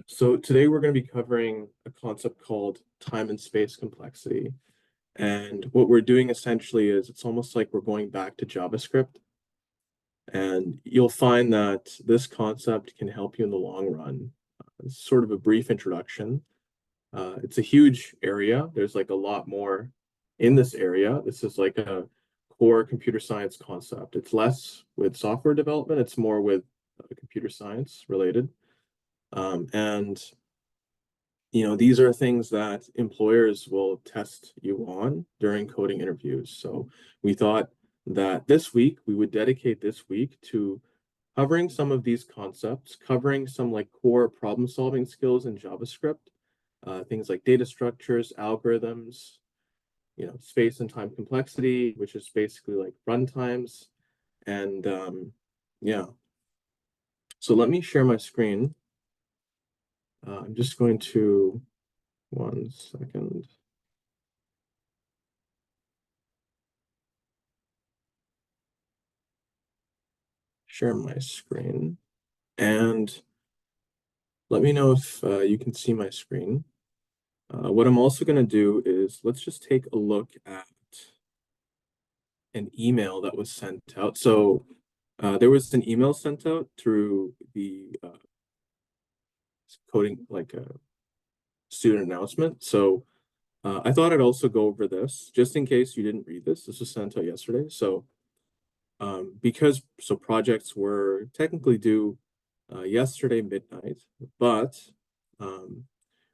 So today we're going to be covering a concept called time and space complexity. And what we're doing essentially is it's almost like we're going back to JavaScript. And you'll find that this concept can help you in the long run. It's sort of a brief introduction. It's a huge area. There's like a lot more in this area. This is like a core computer science concept. It's less with software development, it's more with computer science related. And these are things that employers will test you on during coding interviews. So we thought that this week we would dedicate this week to covering some of these concepts, covering some like core problem solving skills in JavaScript, things like data structures, algorithms, space and time complexity, which is basically like runtimes. And yeah, so let me share my screen. I'm just going to, 1 second. Share my screen. And let me know if you can see my screen. What I'm also going to do is let's just take a look at an email that was sent out. So there was an email sent out through the coding, like a student announcement. So I thought I'd also go over this just in case you didn't read this. This was sent out yesterday. So because projects were technically due yesterday midnight, but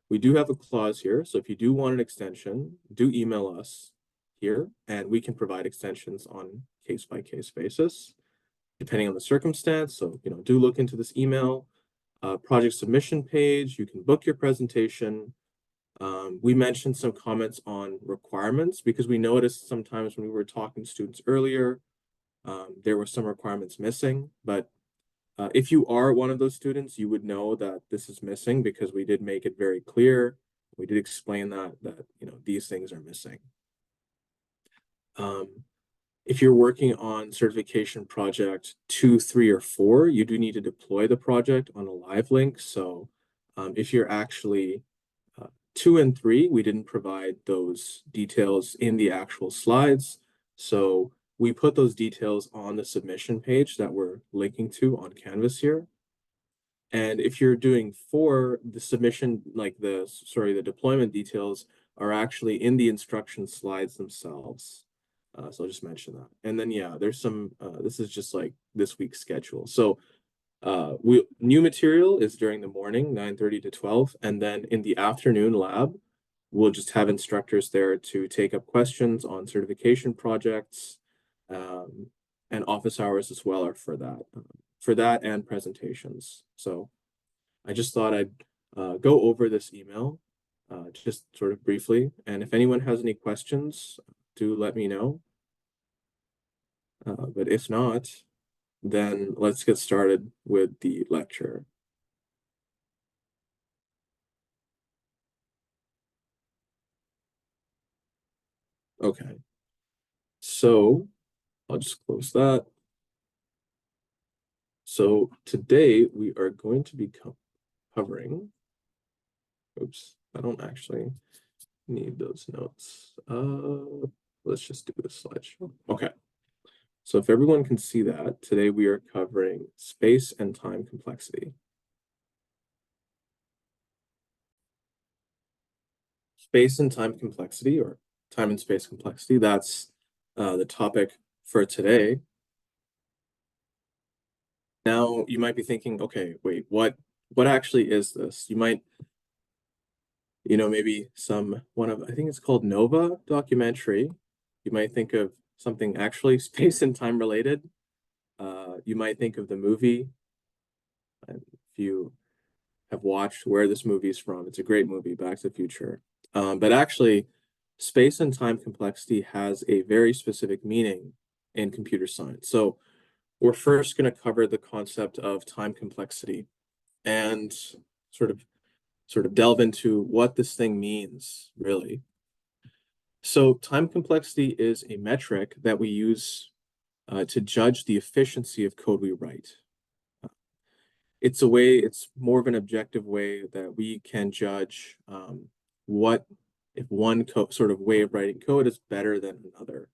we do have a clause here. So if you do want an extension, do email us here, and we can provide extensions on case-by-case basis, depending on the circumstance. So, do look into this email, project submission page. You can book your presentation. We mentioned some comments on requirements because we noticed sometimes when we were talking to students earlier, there were some requirements missing, but if you are one of those students, you would know that this is missing because we did make it very clear. We did explain that these things are missing. If you're working on certification project 2, 3, or 4, you do need to deploy the project on a live link. So if you're actually 2 and 3, we didn't provide those details in the actual slides. So we put those details on the submission page that we're linking to on Canvas here. And if you're doing 4, the submission, like the deployment details are actually in the instruction slides themselves. So I'll just mention that. And then, yeah, there's some, this is just like this week's schedule. So new material is during the morning, 9:30 to 12. And then in the afternoon lab, we'll just have instructors there to take up questions on certification projects, and office hours as well are for that and presentations. So I just thought I'd go over this email just sort of briefly. And if anyone has any questions, do let me know. But if not, then let's get started with the lecture. Okay, so I'll just close that. So today we are going to be covering, oops, I don't actually need those notes. Let's just do a slideshow. Okay, so if everyone can see that, today we are covering space and time complexity. Space and time complexity, or time and space complexity, that's the topic for today. Now you might be thinking, okay, wait, what actually is this? You might, maybe I think it's called Nova documentary. You might think of something actually space and time related. You might think of the movie. If you have watched where this movie is from, it's a great movie, Back to the Future. But actually, space and time complexity has a very specific meaning in computer science. So we're first going to cover the concept of time complexity and sort of delve into what this thing means, really. So time complexity is a metric that we use to judge the efficiency of code we write. it's a way, it's more of an objective way that we can judge what if one sort of way of writing code is better than another.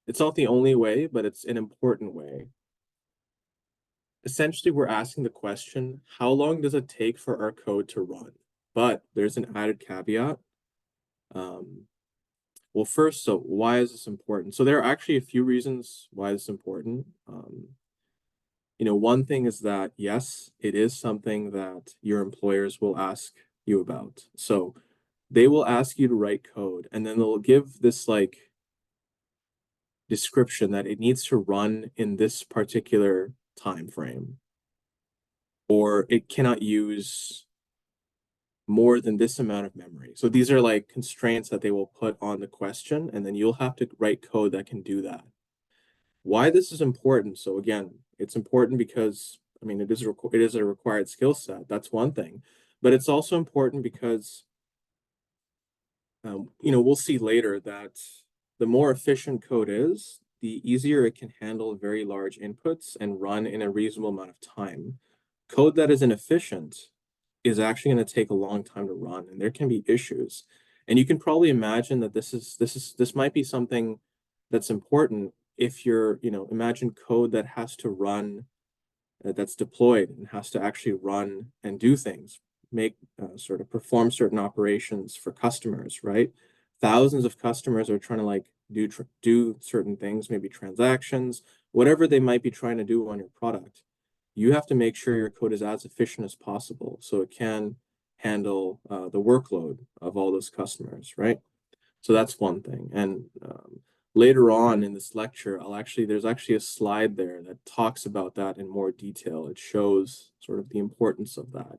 It's not the only way, but it's an important way. Essentially, we're asking the question, how long does it take for our code to run? But there's an added caveat. Well, first, so why is this important? So there are actually a few reasons why this is important. One thing is that, yes, it is something that your employers will ask you about. So they will ask you to write code, and then they'll give this like description that it needs to run in this particular time frame, or it cannot use more than this amount of memory. So these are like constraints that they will put on the question, and then you'll have to write code that can do that. Why this is important? So again, it's important because I mean it is a required skill set. That's one thing, but it's also important because we'll see later that the more efficient code is, the easier it can handle very large inputs and run in a reasonable amount of time. Code that is inefficient is actually going to take a long time to run, and there can be issues. And you can probably imagine that this might be something that's important if you're, imagine code that has to run, that's deployed and has to actually run and do things, make sort of perform certain operations for customers, right? Thousands of customers are trying to like do certain things, maybe transactions, whatever they might be trying to do on your product. You have to make sure your code is as efficient as possible so it can handle the workload of all those customers, right? So that's one thing. And later on in this lecture, there's actually a slide there that talks about that in more detail. It shows sort of the importance of that.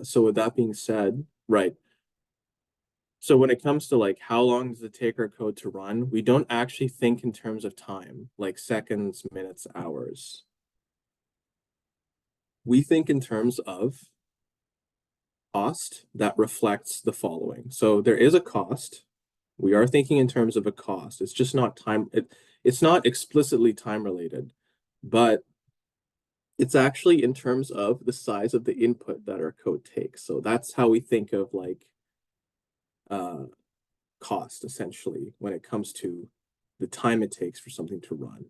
So with that being said, right. So when it comes to like how long does it take our code to run, we don't actually think in terms of time, like seconds, minutes, hours. We think in terms of cost that reflects the following. So there is a cost. We are thinking in terms of a cost. It's just not time. It's not explicitly time related, but it's actually in terms of the size of the input that our code takes. So that's how we think of like cost essentially when it comes to the time it takes for something to run.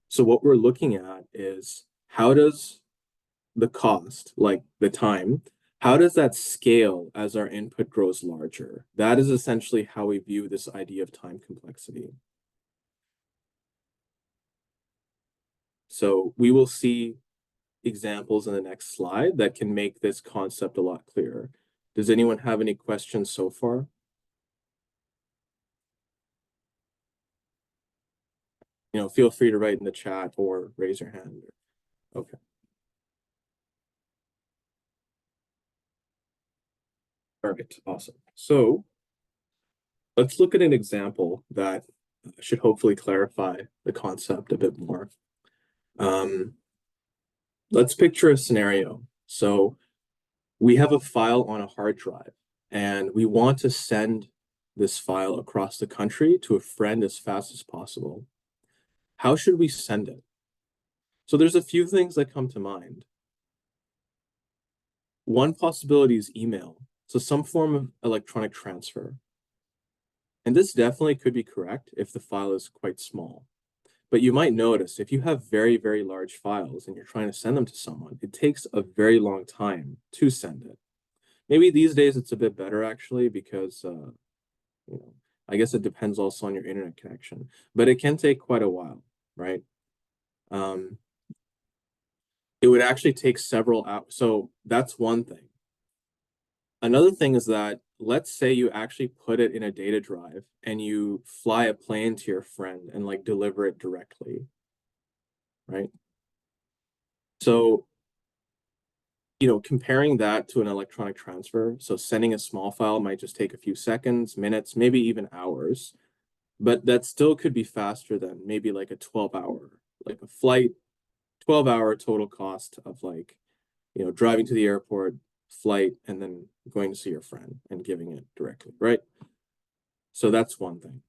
So what we're looking at is how does the cost, like the time, how does that scale as our input grows larger? That is essentially how we view this idea of time complexity. So we will see examples in the next slide that can make this concept a lot clearer. Does anyone have any questions so far? Feel free to write in the chat or raise your hand. Okay. All right, awesome. So let's look at an example that should hopefully clarify the concept a bit more. Let's picture a scenario. So we have a file on a hard drive, and we want to send this file across the country to a friend as fast as possible. How should we send it? So there's a few things that come to mind. One possibility is email, so some form of electronic transfer. And this definitely could be correct if the file is quite small. But you might notice if you have very, very large files and you're trying to send them to someone, it takes a very long time to send it. Maybe these days it's a bit better actually because I guess it depends also on your internet connection, but it can take quite a while, right? It would actually take several hours. So that's one thing. Another thing is that let's say you actually put it in a data drive and you fly a plane to your friend and like deliver it directly, right? So, comparing that to an electronic transfer, so sending a small file might just take a few seconds, minutes, maybe even hours, but that still could be faster than maybe like a 12-hour, like a flight, 12-hour total cost of like, driving to the airport, flight, and then going to see your friend and giving it directly, right? So that's one thing.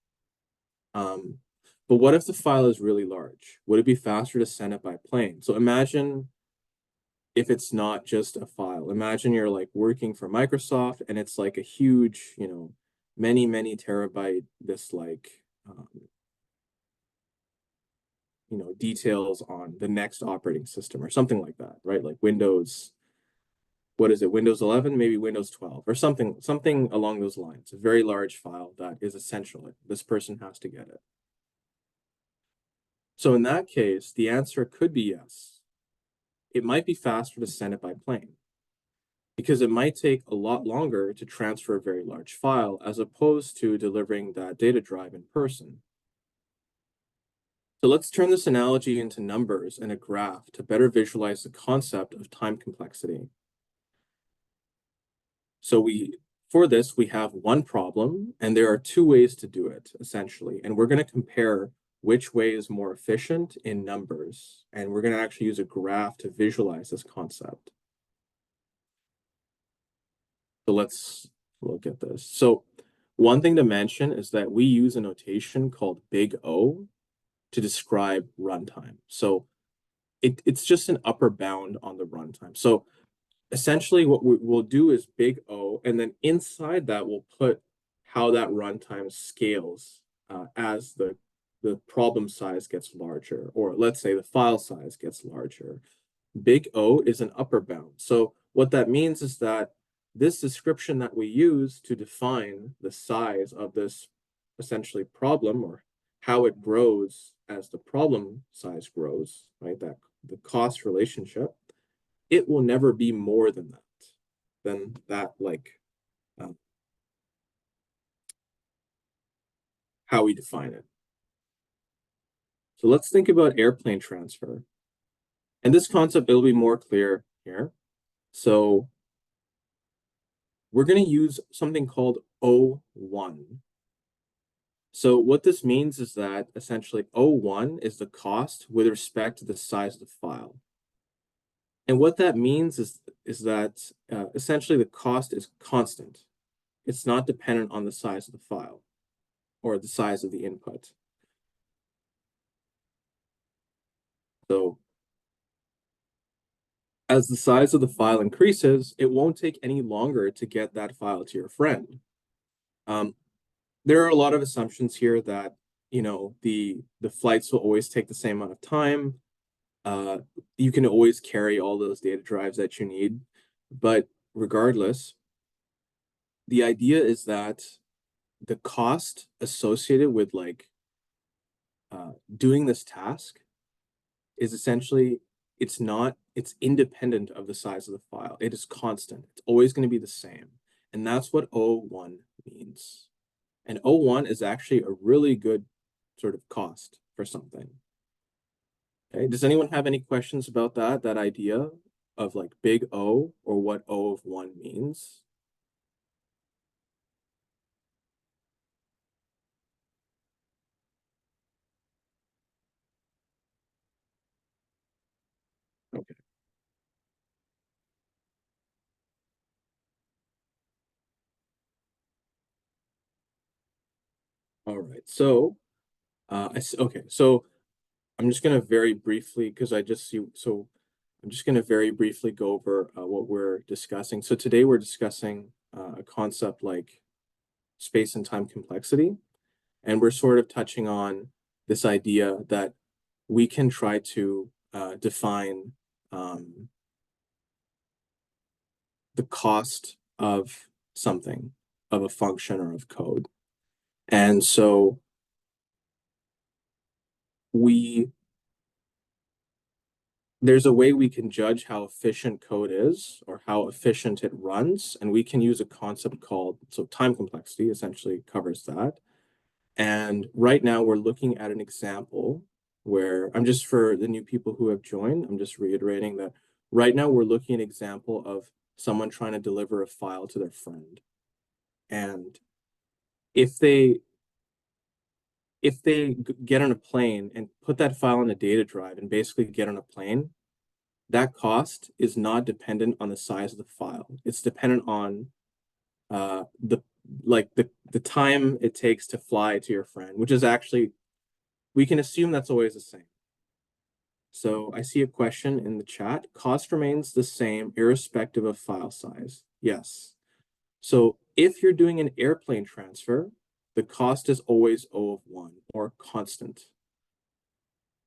But what if the file is really large? Would it be faster to send it by plane? So imagine if it's not just a file. Imagine you're like working for Microsoft and it's like a huge, many terabyte, this like, details on the next operating system or something like that, right? Like Windows, what is it? Windows 11, maybe Windows 12 or something along those lines. A very large file that is essential. This person has to get it. So in that case, the answer could be yes. It might be faster to send it by plane because it might take a lot longer to transfer a very large file as opposed to delivering that data drive in person. So let's turn this analogy into numbers and a graph to better visualize the concept of time complexity. So for this, we have one problem, and there are two ways to do it, essentially. And we're going to compare which way is more efficient in numbers. And we're going to actually use a graph to visualize this concept. So let's look at this. So one thing to mention is that we use a notation called big O to describe runtime. So it's just an upper bound on the runtime. So essentially what we'll do is big O, and then inside that we'll put how that runtime scales as the problem size gets larger, or let's say the file size gets larger. Big O is an upper bound. So what that means is that this description that we use to define the size of this essentially problem, or how it grows as the problem size grows, right? That the cost relationship, it will never be more than that, like how we define it. So let's think about airplane transfer. And this concept, it'll be more clear here. So we're going to use something called O1. So what this means is that essentially O1 is the cost with respect to the size of the file. And what that means is that essentially the cost is constant. It's not dependent on the size of the file or the size of the input. So as the size of the file increases, it won't take any longer to get that file to your friend. There are a lot of assumptions here that, the flights will always take the same amount of time. You can always carry all those data drives that you need. But regardless, the idea is that the cost associated with like doing this task is essentially, it's independent of the size of the file. It is constant. It's always going to be the same. And that's what O1 means. And O1 is actually a really good sort of cost for something. Okay, does anyone have any questions about that idea of like big O, or what O of 1 means? Okay. All right. So, okay. So I'm just going to very briefly, because I just see, so I'm just going to very briefly go over what we're discussing. So today we're discussing a concept like space and time complexity. And we're sort of touching on this idea that we can try to define the cost of something, of a function or of code. And so there's a way we can judge how efficient code is or how efficient it runs. And we can use a concept called, so time complexity essentially covers that. And right now we're looking at an example where I'm just, for the new people who have joined, I'm just reiterating that right now we're looking at an example of someone trying to deliver a file to their friend. And if they get on a plane and put that file in a data drive and basically get on a plane, that cost is not dependent on the size of the file. It's dependent on the time it takes to fly to your friend, which is actually we can assume that's always the same. So I see a question in the chat. Cost remains the same irrespective of file size. Yes. So if you're doing an airplane transfer, the cost is always O of 1 or constant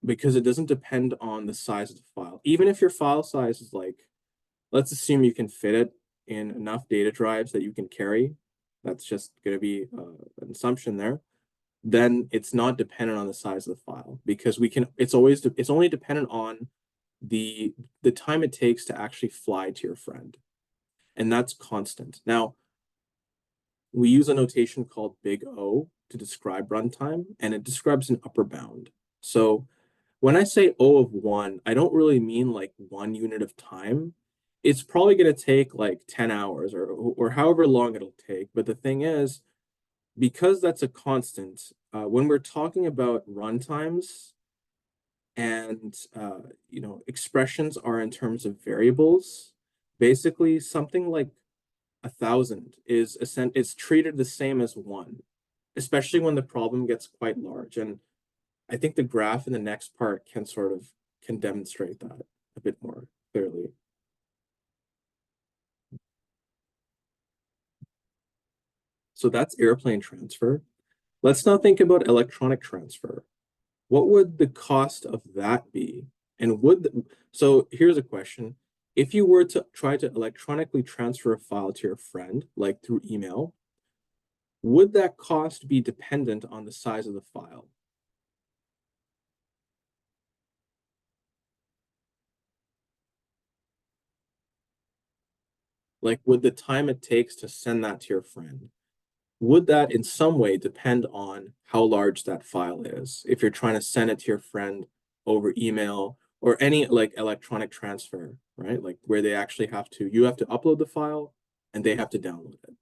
because it doesn't depend on the size of the file. Even if your file size is like, let's assume you can fit it in enough data drives that you can carry. That's just going to be an assumption there. Then it's not dependent on the size of the file because it's only dependent on the time it takes to actually fly to your friend. And that's constant. Now, we use a notation called big O to describe runtime, and it describes an upper bound. So when I say O of 1, I don't really mean like 1 unit of time. It's probably going to take like 10 hours or however long it'll take. But the thing is, because that's a constant, when we're talking about runtimes and expressions are in terms of variables, basically something like 1,000 is treated the same as 1, especially when the problem gets quite large. And I think the graph in the next part can demonstrate that a bit more clearly. So that's airplane transfer. Let's now think about electronic transfer. What would the cost of that be? And so here's a question. If you were to try to electronically transfer a file to your friend, like through email, would that cost be dependent on the size of the file? Like, would the time it takes to send that to your friend, would that in some way depend on how large that file is? If you're trying to send it to your friend over email or any like electronic transfer, right? Like where you have to upload the file and they have to download it.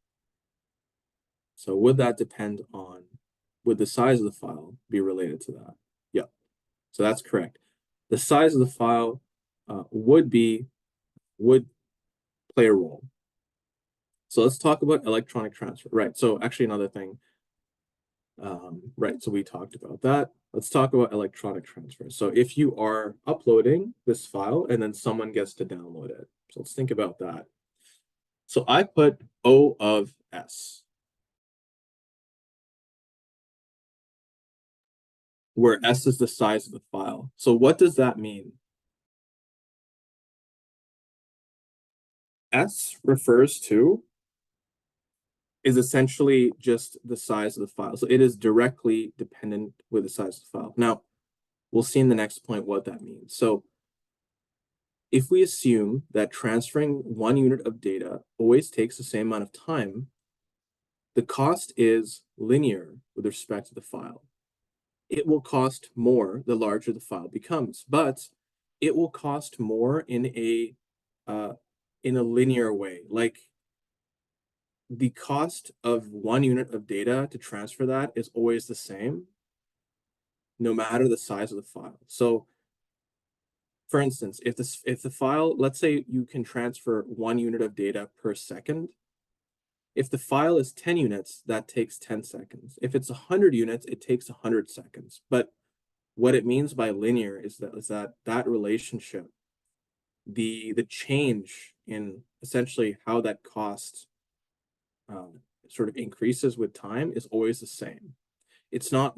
So would the size of the file be related to that? Yeah, so that's correct. The size of the file would play a role. So let's talk about electronic transfer. Right, so actually another thing. Right, so we talked about that. Let's talk about electronic transfer. So if you are uploading this file and then someone gets to download it. So let's think about that. So I put O of S, where S is the size of the file. So what does that mean? S refers to is essentially just the size of the file. So it is directly dependent with the size of the file. Now, we'll see in the next point what that means. So if we assume that transferring 1 unit of data always takes the same amount of time, the cost is linear with respect to the file. It will cost more the larger the file becomes, but it will cost more in a linear way. Like the cost of 1 unit of data to transfer that is always the same, no matter the size of the file. So for instance, if the file, let's say you can transfer 1 unit of data per second. If the file is 10 units, that takes 10 seconds. If it's 100 units, it takes 100 seconds. But what it means by linear is that relationship, the change in essentially how that cost sort of increases with time is always the same. It's not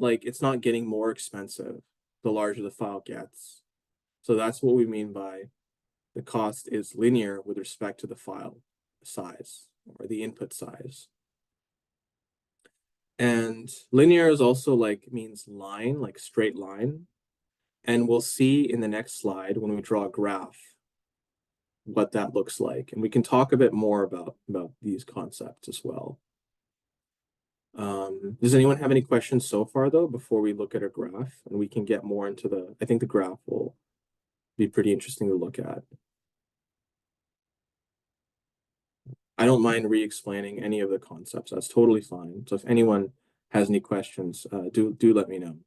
getting more expensive the larger the file gets. So that's what we mean by the cost is linear with respect to the file size or the input size. And linear is also means line, like straight line. And we'll see in the next slide when we draw a graph what that looks like. And we can talk a bit more about these concepts as well. Does anyone have any questions so far, though, before we look at a graph? And we can get more into I think the graph will be pretty interesting to look at. I don't mind re-explaining any of the concepts. That's totally fine. So if anyone has any questions, do let me know.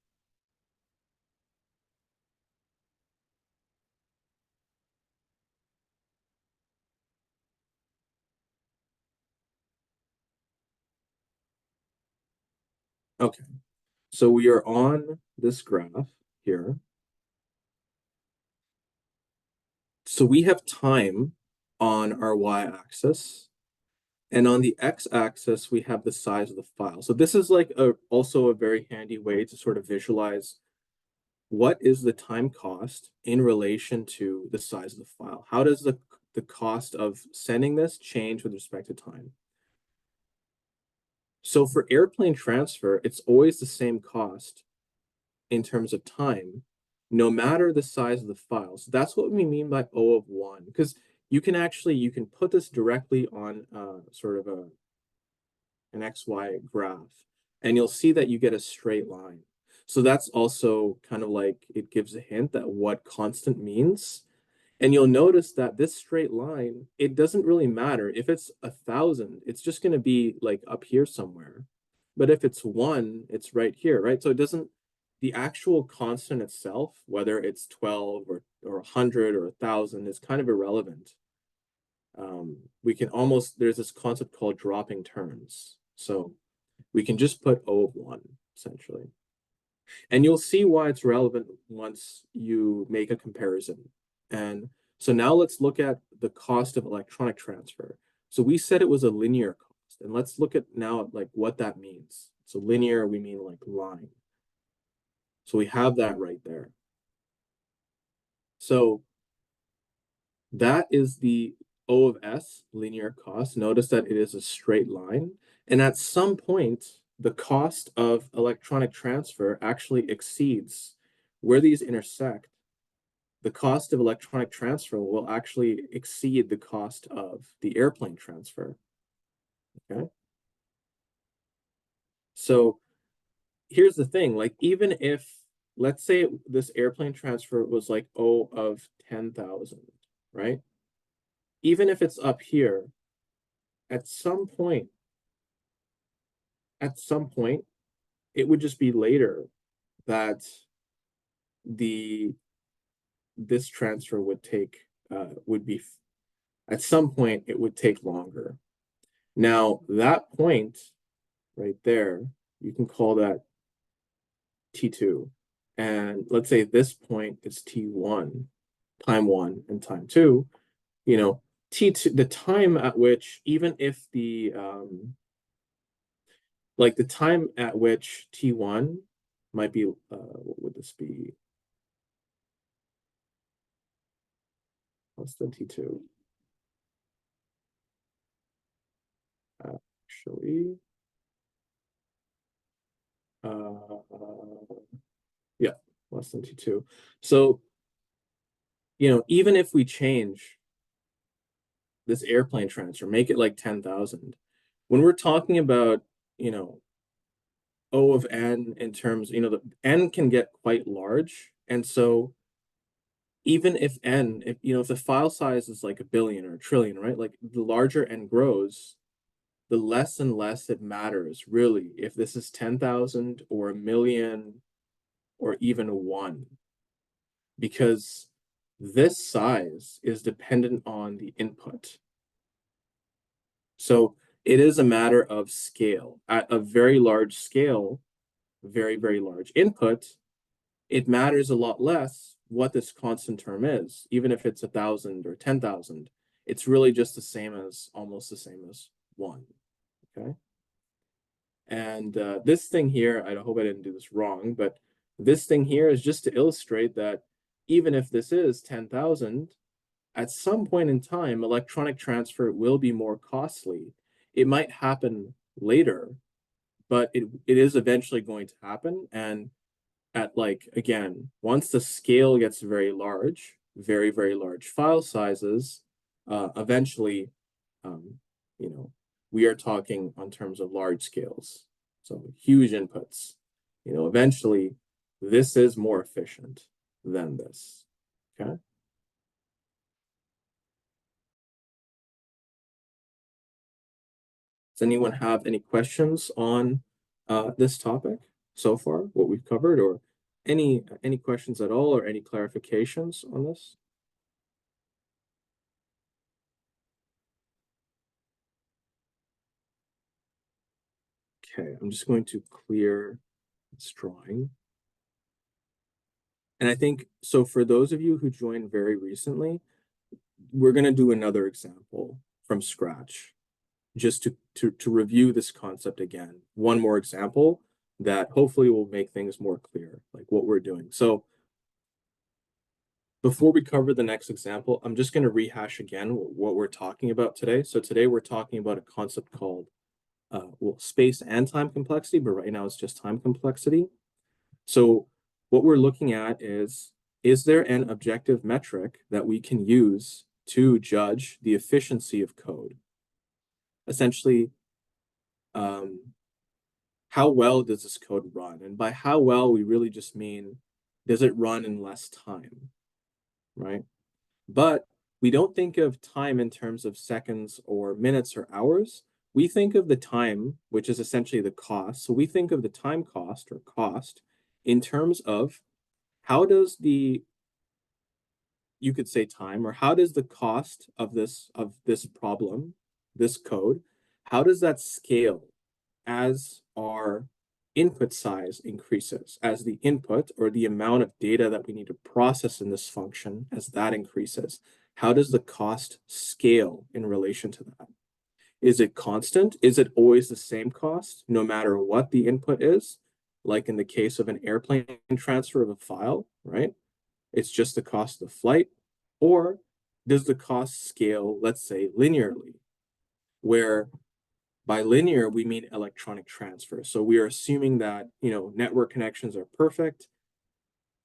Okay, so we are on this graph here. So we have time on our y-axis, and on the x-axis, we have the size of the file. So this is like also a very handy way to sort of visualize what is the time cost in relation to the size of the file. How does the cost of sending this change with respect to time? So for airplane transfer, it's always the same cost in terms of time, no matter the size of the file. So that's what we mean by O of 1, because you can put this directly on sort of an XY graph, and you'll see that you get a straight line. So that's also kind of like it gives a hint at what constant means. And you'll notice that this straight line, it doesn't really matter. If it's 1,000, it's just going to be like up here somewhere. But if it's 1, it's right here, right? So it doesn't, the actual constant itself, whether it's 12 or 100 or 1,000, is kind of irrelevant. We can almost, there's this concept called dropping terms. So we can just put O of 1, essentially. And you'll see why it's relevant once you make a comparison. And so now let's look at the cost of electronic transfer. So we said it was a linear cost, and let's look at now like what that means. So linear, we mean like line. So we have that right there. So that is the O of S linear cost. Notice that it is a straight line. And at some point, the cost of electronic transfer actually exceeds where these intersect. The cost of electronic transfer will actually exceed the cost of the airplane transfer. Okay. So here's the thing, like even if, let's say this airplane transfer was like O of 10,000, right? Even if it's up here, at some point, at some point, it would just be later that the this transfer would take would be at some point it would take longer. Now that point right there, you can call that T2. And let's say this point is T1, time 1 and time 2, you know, T2, the time at which, even if like the time at which T1 might be, what would this be? Less than T2. Actually, yeah, less than T2. So, even if we change this airplane transfer, make it like 10,000, when we're talking about, you know, O of n in terms, the n can get quite large. And so even if n, if the file size is like a billion or a trillion, right? Like the larger n grows, the less and less it matters, really, if this is 10,000 or a million or even 1, because this size is dependent on the input. So it is a matter of scale. At a very large scale, very, very large input, it matters a lot less what this constant term is, even if it's 1,000 or 10,000. It's really just almost the same as 1. Okay. And this thing here, I hope I didn't do this wrong, but this thing here is just to illustrate that even if this is 10,000, at some point in time, electronic transfer will be more costly. It might happen later, but it is eventually going to happen. And at like, again, once the scale gets very large, very, very large file sizes, eventually, um, you know, we are talking on terms of large scales. So huge inputs, eventually this is more efficient than this. Okay. Does anyone have any questions on this topic so far, what we've covered, or any questions at all, or any clarifications on this? Okay, I'm just going to clear this drawing. And I think, so for those of you who joined very recently, we're going to do another example from scratch, just to review this concept again. One more example that hopefully will make things more clear, like what we're doing. So before we cover the next example, I'm just going to rehash again what we're talking about today. So today we're talking about a concept called space and time complexity, but right now it's just time complexity. So what we're looking at is there an objective metric that we can use to judge the efficiency of code? Essentially, how well does this code run? And by how well, we really just mean, does it run in less time, right? But we don't think of time in terms of seconds or minutes or hours. We think of the time, which is essentially the cost. So we think of the time cost or cost in terms of how does you could say time, or how does the cost of this problem, this code, how does that scale as our input size increases, as the input or the amount of data that we need to process in this function, as that increases? How does the cost scale in relation to that? Is it constant? Is it always the same cost no matter what the input is? Like in the case of an airplane transfer of a file, right? It's just the cost of the flight. Or does the cost scale, let's say, linearly, where by linear, we mean electronic transfer. So we are assuming that, network connections are perfect.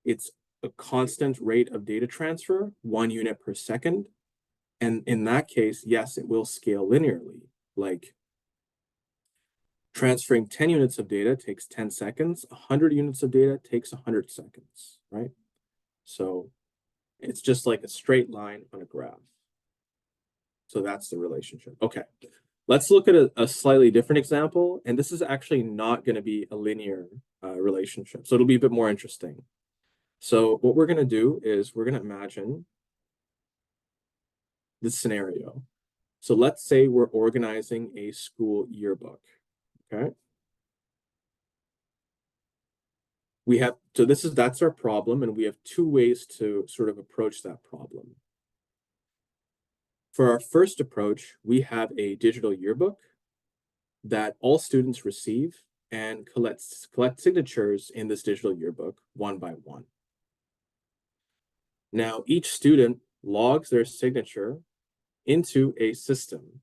It's a constant rate of data transfer, 1 unit per second. And in that case, yes, it will scale linearly. Like transferring 10 units of data takes 10 seconds, 100 units of data takes 100 seconds, right? So it's just like a straight line on a graph. So that's the relationship. Okay, let's look at a slightly different example. And this is actually not going to be a linear relationship. So it'll be a bit more interesting. So what we're going to do is we're going to imagine this scenario. So let's say we're organizing a school yearbook, okay? That's our problem, and we have two ways to sort of approach that problem. For our first approach, we have a digital yearbook that all students receive and collect signatures in this digital yearbook one by one. Now, each student logs their signature into a system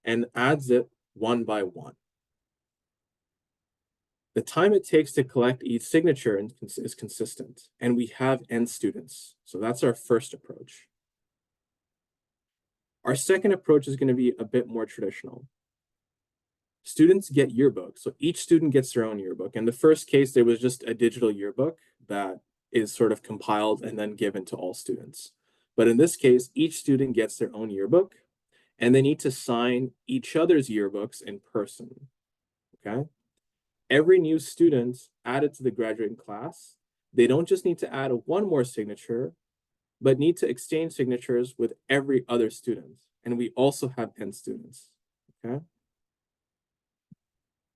and adds it one by one. The time it takes to collect each signature is consistent, and we have n students. So that's our first approach. Our second approach is going to be a bit more traditional. Students get yearbooks. So each student gets their own yearbook. In the first case, there was just a digital yearbook that is sort of compiled and then given to all students. But in this case, each student gets their own yearbook, and they need to sign each other's yearbooks in person, okay? Every new student added to the graduating class, they don't just need to add one more signature, but need to exchange signatures with every other student. And we also have n students, okay?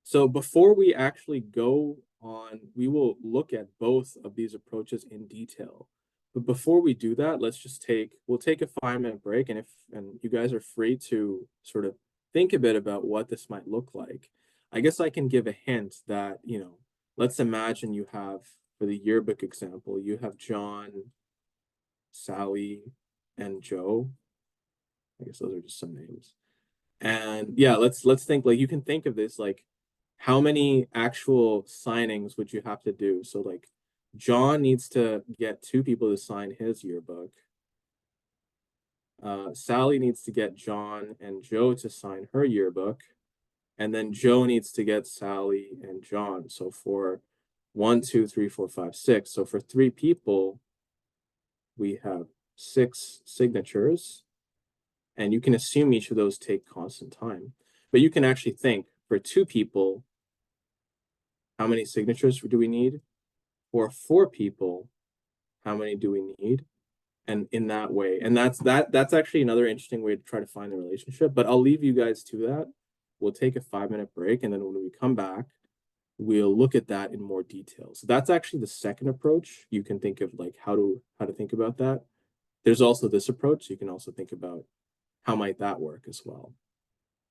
So before we actually go on, we will look at both of these approaches in detail. But before we do that, we'll take a 5-minute break, and you guys are free to sort of think a bit about what this might look like. I guess I can give a hint that, let's imagine you have, for the yearbook example, you have John, Sally, and Joe. I guess those are just some names. And yeah, let's think, like, you can think of this like, how many actual signings would you have to do? So like John needs to get 2 people to sign his yearbook. Sally needs to get John and Joe to sign her yearbook. And then Joe needs to get Sally and John. So for 1, 2, 3, 4, 5, 6. So for 3 people, we have 6 signatures. And you can assume each of those take constant time. But you can actually think, for 2 people, how many signatures do we need? For 4 people, how many do we need? And in that way, and that's actually another interesting way to try to find the relationship. But I'll leave you guys to that. We'll take a 5-minute break, and then when we come back, we'll look at that in more detail. So that's actually the second approach. You can think of like how to think about that. There's also this approach. So you can also think about how might that work as well.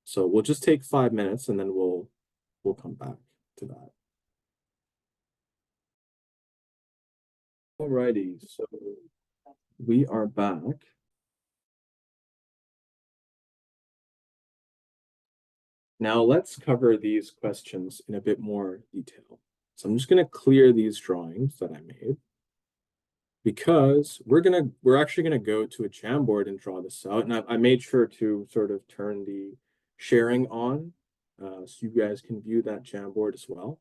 So we'll just take 5 minutes and then we'll come back to that. Alrighty, so we are back. Now let's cover these questions in a bit more detail. So I'm just going to clear these drawings that I made because we're actually going to go to a Jamboard and draw this out. And I made sure to sort of turn the sharing on so you guys can view that Jamboard as well,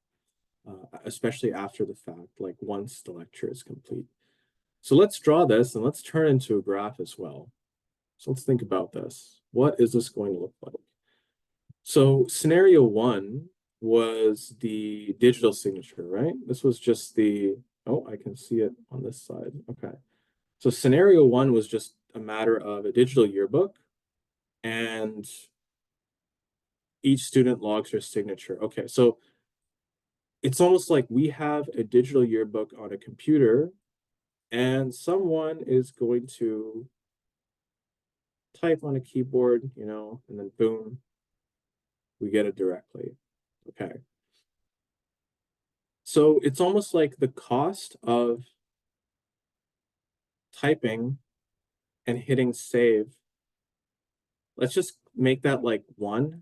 especially after the fact, like once the lecture is complete. So let's draw this and let's turn into a graph as well. So let's think about this. What is this going to look like? So scenario one was the digital signature, right? This was just oh, I can see it on this side. Okay. So scenario one was just a matter of a digital yearbook and each student logs their signature. Okay, so it's almost like we have a digital yearbook on a computer and someone is going to type on a keyboard, and then boom, we get it directly. Okay. So it's almost like the cost of typing and hitting save. Let's just make that like 1.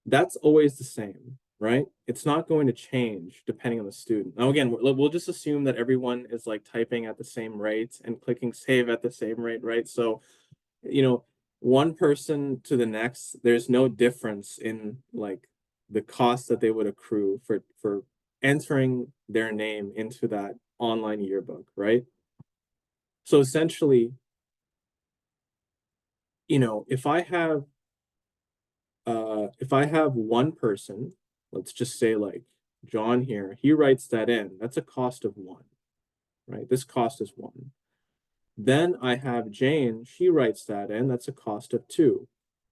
That's always the same, right? It's not going to change depending on the student. Now, again, we'll just assume that everyone is like typing at the same rate and clicking save at the same rate, right? So, one person to the next, there's no difference in like the cost that they would accrue for entering their name into that online yearbook, right? So essentially, if I have one person, let's just say like John here, he writes that in, that's a cost of 1, right? This cost is 1. Then I have Jane, she writes that in, that's a cost of 2.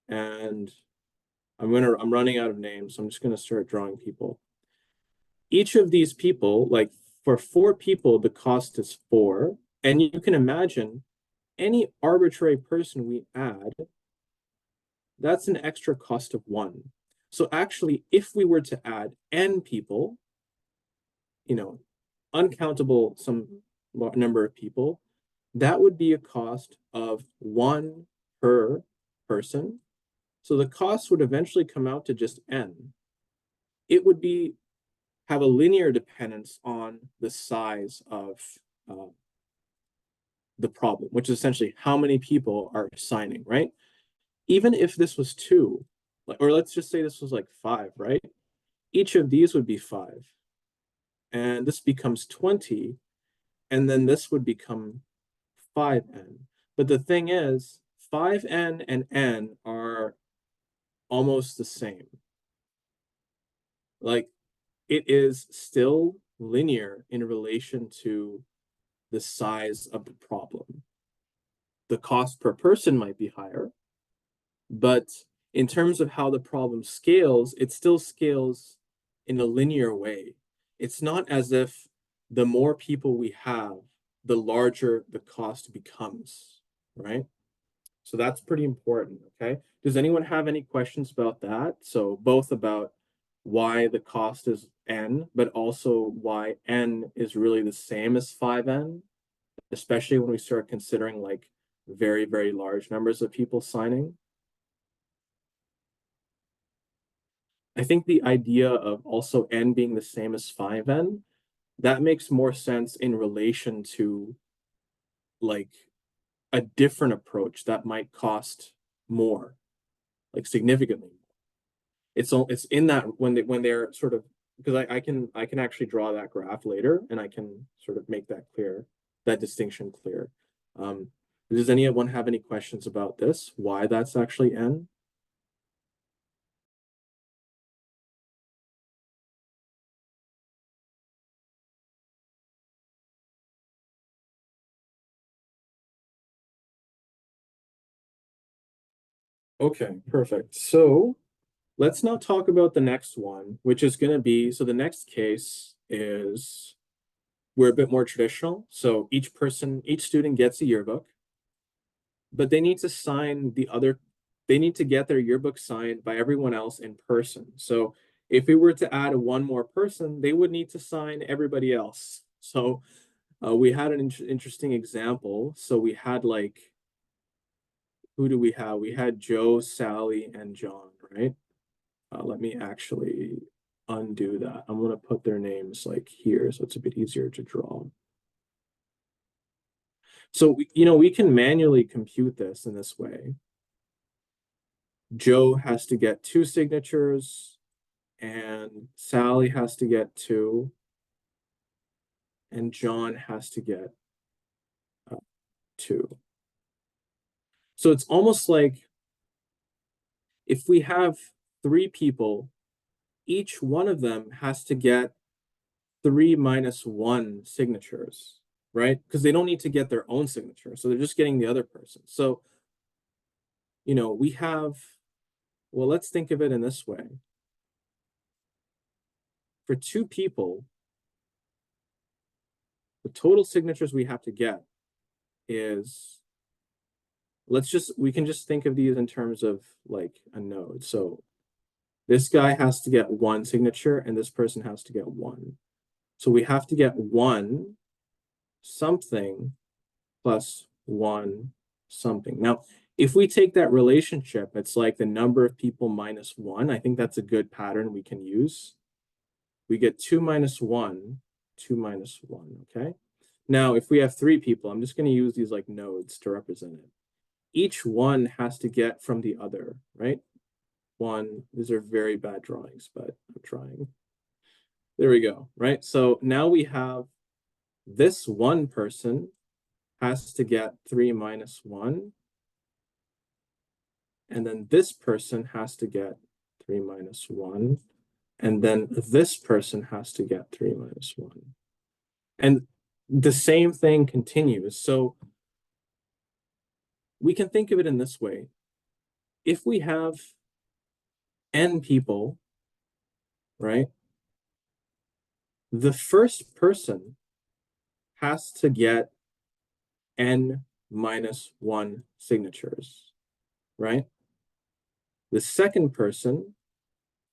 And I'm running out of names, so I'm just gonna start drawing people. Each of these people, like for 4 people, the cost is 4. And you can imagine any arbitrary person we add, that's an extra cost of 1. So actually, if we were to add n people, uncountable some number of people, that would be a cost of 1 per person. So the cost would eventually come out to just n. It would have a linear dependence on the size of the problem, which is essentially how many people are signing, right? Even if this was 2, or let's just say this was like 5, right? Each of these would be 5. And this becomes 20. And then this would become 5n. But the thing is, 5n and n are almost the same. Like, it is still linear in relation to the size of the problem. The cost per person might be higher, but in terms of how the problem scales, it still scales in a linear way. It's not as if the more people we have, the larger the cost becomes, right? So that's pretty important, okay? Does anyone have any questions about that? So both about why the cost is n, but also why n is really the same as 5n, especially when we start considering like very, very large numbers of people signing. I think the idea of also n being the same as 5n, that makes more sense in relation to like a different approach that might cost more, like significantly. It's in that when they're sort of, because I can actually draw that graph later and I can sort of make that clear, that distinction clear. Does anyone have any questions about this? Why that's actually n? Okay, perfect. So let's now talk about the next one, which is going to be, so the next case is we're a bit more traditional. So each student gets a yearbook, but they need to they need to get their yearbook signed by everyone else in person. So if we were to add one more person, they would need to sign everybody else. So we had an interesting example. So we had like, who do we have? We had Joe, Sally, and John, right? Let me actually undo that. I'm going to put their names like here, so it's a bit easier to draw. So, we can manually compute this in this way. Joe has to get 2 signatures, and Sally has to get 2, and John has to get 2. So it's almost like if we have 3 people, each one of them has to get 3 minus 1 signatures, right? Because they don't need to get their own signature. So they're just getting the other person. So, we have, well, let's think of it in this way. For 2 people, the total signatures we have to get is, we can just think of these in terms of like a node. So this guy has to get 1 signature and this person has to get 1. So we have to get 1 something plus 1 something. Now, if we take that relationship, it's like the number of people minus 1. I think that's a good pattern we can use. We get 2 minus 1, 2 minus 1, okay? Now, if we have 3 people, I'm just going to use these like nodes to represent it. Each one has to get from the other, right? 1, these are very bad drawings, but I'm trying. There we go, right? So now we have this one person has to get 3 minus 1. And then this person has to get 3 minus 1. And then this person has to get 3 minus 1. And the same thing continues. So we can think of it in this way. If we have n people, right, the first person has to get n minus 1 signatures, right? The second person,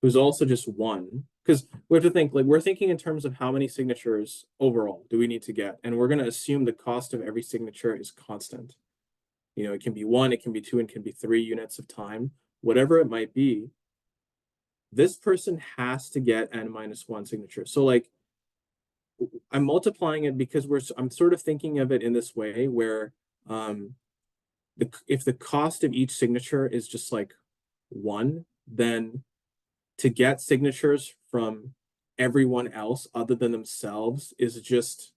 who's also just 1, because we have to think, like, we're thinking in terms of how many signatures overall do we need to get, and we're going to assume the cost of every signature is constant. It can be 1, it can be 2, and it can be 3 units of time, whatever it might be. This person has to get n minus 1 signature. So like, I'm multiplying it because I'm sort of thinking of it in this way where if the cost of each signature is just like 1, then to get signatures from everyone else other than themselves is just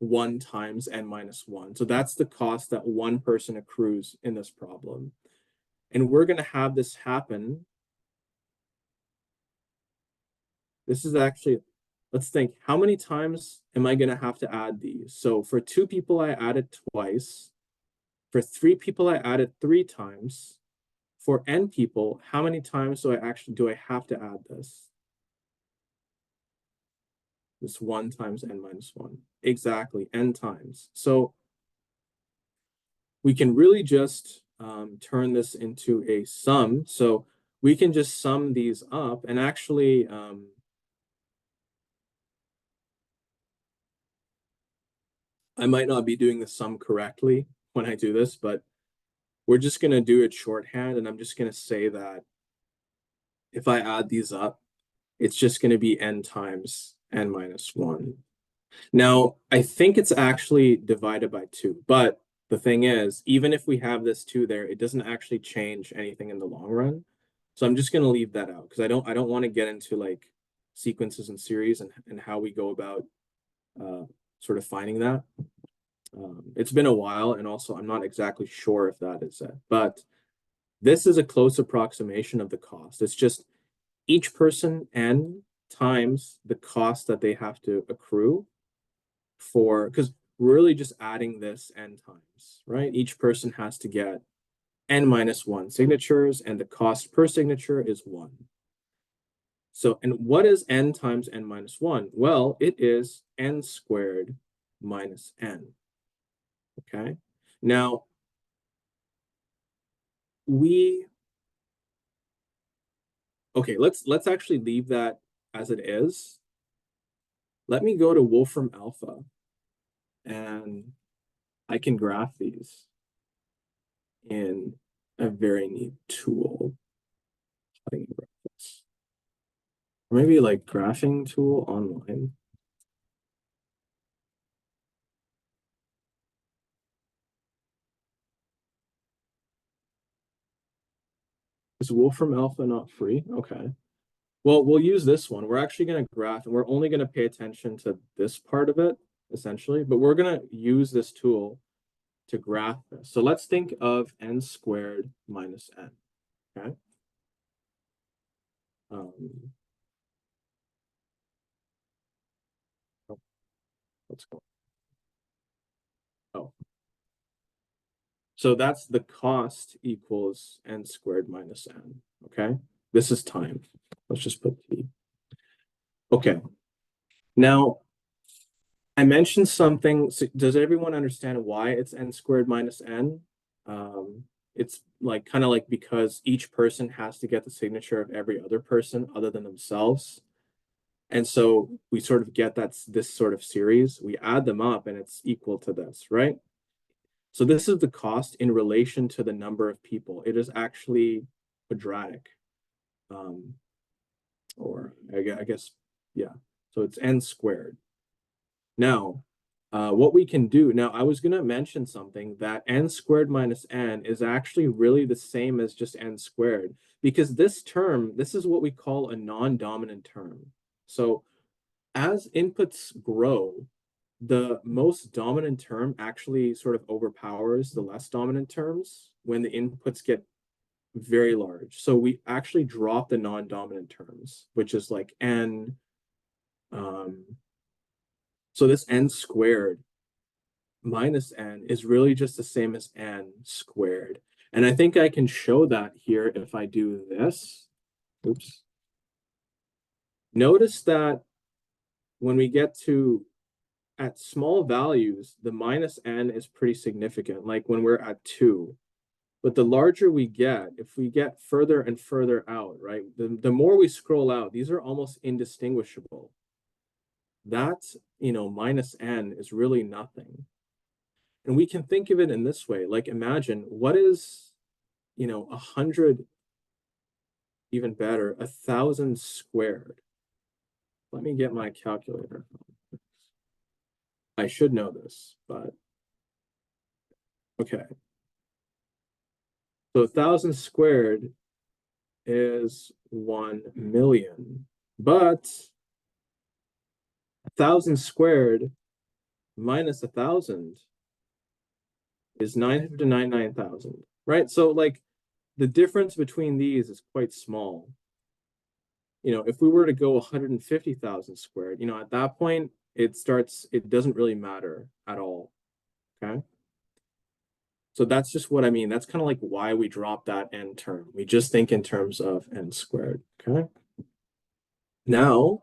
1 times n minus 1. So that's the cost that one person accrues in this problem. And we're going to have this happen. This is actually, let's think, how many times am I going to have to add these? So for 2 people, I added twice. For 3 people, I added 3 times. For n people, how many times do I have to add this? This 1 times n minus 1. Exactly, n times. So we can really just turn this into a sum. So we can just sum these up and actually I might not be doing the sum correctly when I do this, but we're just going to do it shorthand, and I'm just going to say that if I add these up, it's just going to be n times n minus 1. Now, I think it's actually divided by 2, but the thing is, even if we have this 2 there, it doesn't actually change anything in the long run. So I'm just going to leave that out because I don't want to get into like sequences and series and how we go about sort of finding that. It's been a while, and also I'm not exactly sure if that is it, but this is a close approximation of the cost. It's just each person n times the cost that they have to accrue for, because we're really just adding this n times, right? Each person has to get n minus 1 signatures, and the cost per signature is 1. So, and what is n times n minus 1? Well, it is n squared minus n. Okay. Now, let's actually leave that as it is. Let me go to Wolfram Alpha and I can graph these in a very neat tool. I can graph this. Or maybe like graphing tool online. Is Wolfram Alpha not free? Okay. Well, we'll use this one. We're actually going to graph, and we're only going to pay attention to this part of it, essentially. But we're going to use this tool to graph this. So let's think of n squared minus n. Okay. Let's go. Oh. So that's the cost equals n squared minus n. Okay. This is time. Let's just put t. Okay. Now, I mentioned something. So does everyone understand why it's n squared minus n? It's like kind of like because each person has to get the signature of every other person other than themselves. And so we sort of get this sort of series. We add them up and it's equal to this, right? So this is the cost in relation to the number of people. It is actually quadratic. Or I guess, yeah. So it's n squared. Now, what we can do, now I was going to mention something that n squared minus n is actually really the same as just n squared, because this term, this is what we call a non-dominant term. So as inputs grow, the most dominant term actually sort of overpowers the less dominant terms when the inputs get very large. So we actually drop the non-dominant terms, which is like n. So this n squared minus n is really just the same as n squared. And I think I can show that here if I do this. Oops. Notice that when we get to at small values, the minus n is pretty significant, like when we're at 2. But the larger we get, if we get further and further out, right, the more we scroll out, these are almost indistinguishable. That's, minus n is really nothing. And we can think of it in this way, like imagine what is, 100, even better, 1,000 squared. Let me get my calculator. I should know this, but okay. So 1,000 squared is 1 million, but 1,000 squared minus 1,000 is 999,000, right? So like the difference between these is quite small. If we were to go 150,000 squared, at that point, it doesn't really matter at all, okay? So that's just what I mean. That's kind of like why we drop that n term. We just think in terms of n squared, okay? Now,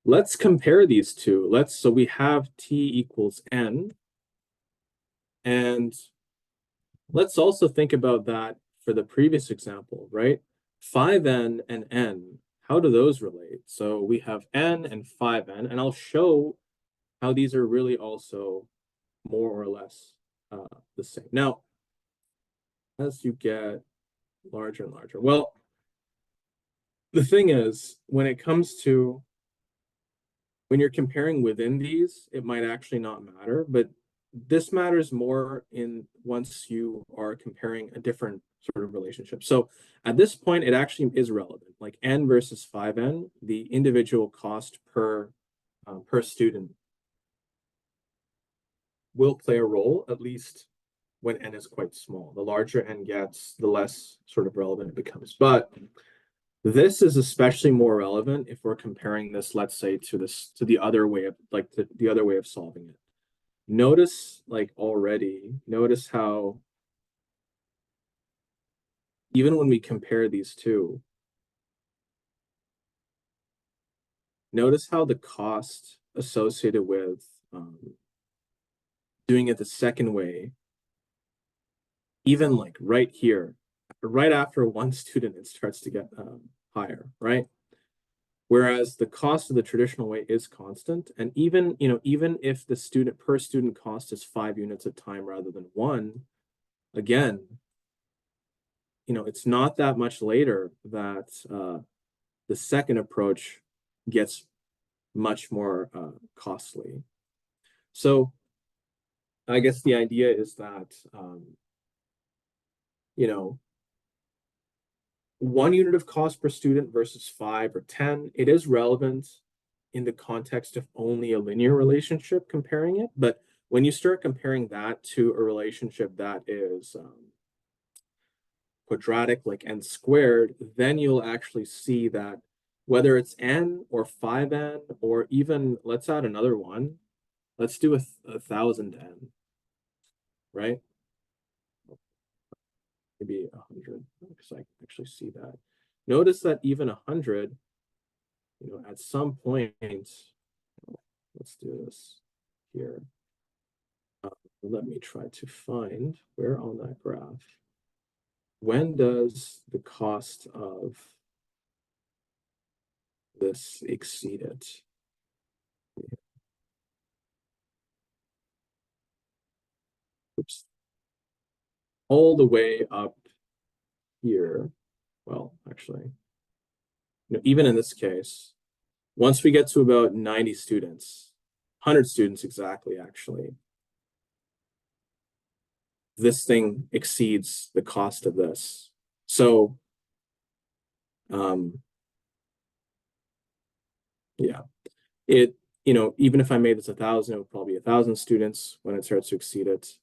let's compare these two. So we have t equals n, and let's also think about that for the previous example, right? 5n and n, how do those relate? So we have n and 5n, and I'll show how these are really also more or less the same. Now, as you get larger and larger, well, the thing is, when you're comparing within these, it might actually not matter, but this matters more once you are comparing a different sort of relationship. So at this point, it actually is relevant. Like n versus 5n, the individual cost per student will play a role, at least when n is quite small. The larger n gets, the less sort of relevant it becomes. But this is especially more relevant if we're comparing this, let's say, to the other way of the other way of solving it. Notice how even when we compare these two, notice how the cost associated with doing it the second way, even like right here, right after one student, it starts to get higher, right? Whereas the cost of the traditional way is constant. And even, even if the student per student cost is 5 units of time rather than one, again, it's not that much later that the second approach gets much more costly. So I guess the idea is that, you know, 1 unit of cost per student versus 5 or 10, it is relevant in the context of only a linear relationship comparing it. But when you start comparing that to a relationship that is quadratic, like n squared, then you'll actually see that whether it's n or 5n, or even, let's add another one, let's do a 1000n, right? Maybe 100, because I can actually see that. Notice that even 100, at some point, let's do this here. Let me try to find where on that graph. When does the cost of this exceed it? Oops. All the way up here. Well, actually, even in this case, once we get to about 90 students, 100 students exactly, actually, this thing exceeds the cost of this. So, yeah, even if I made this 1,000, it would probably be 1,000 students when it starts to exceed it.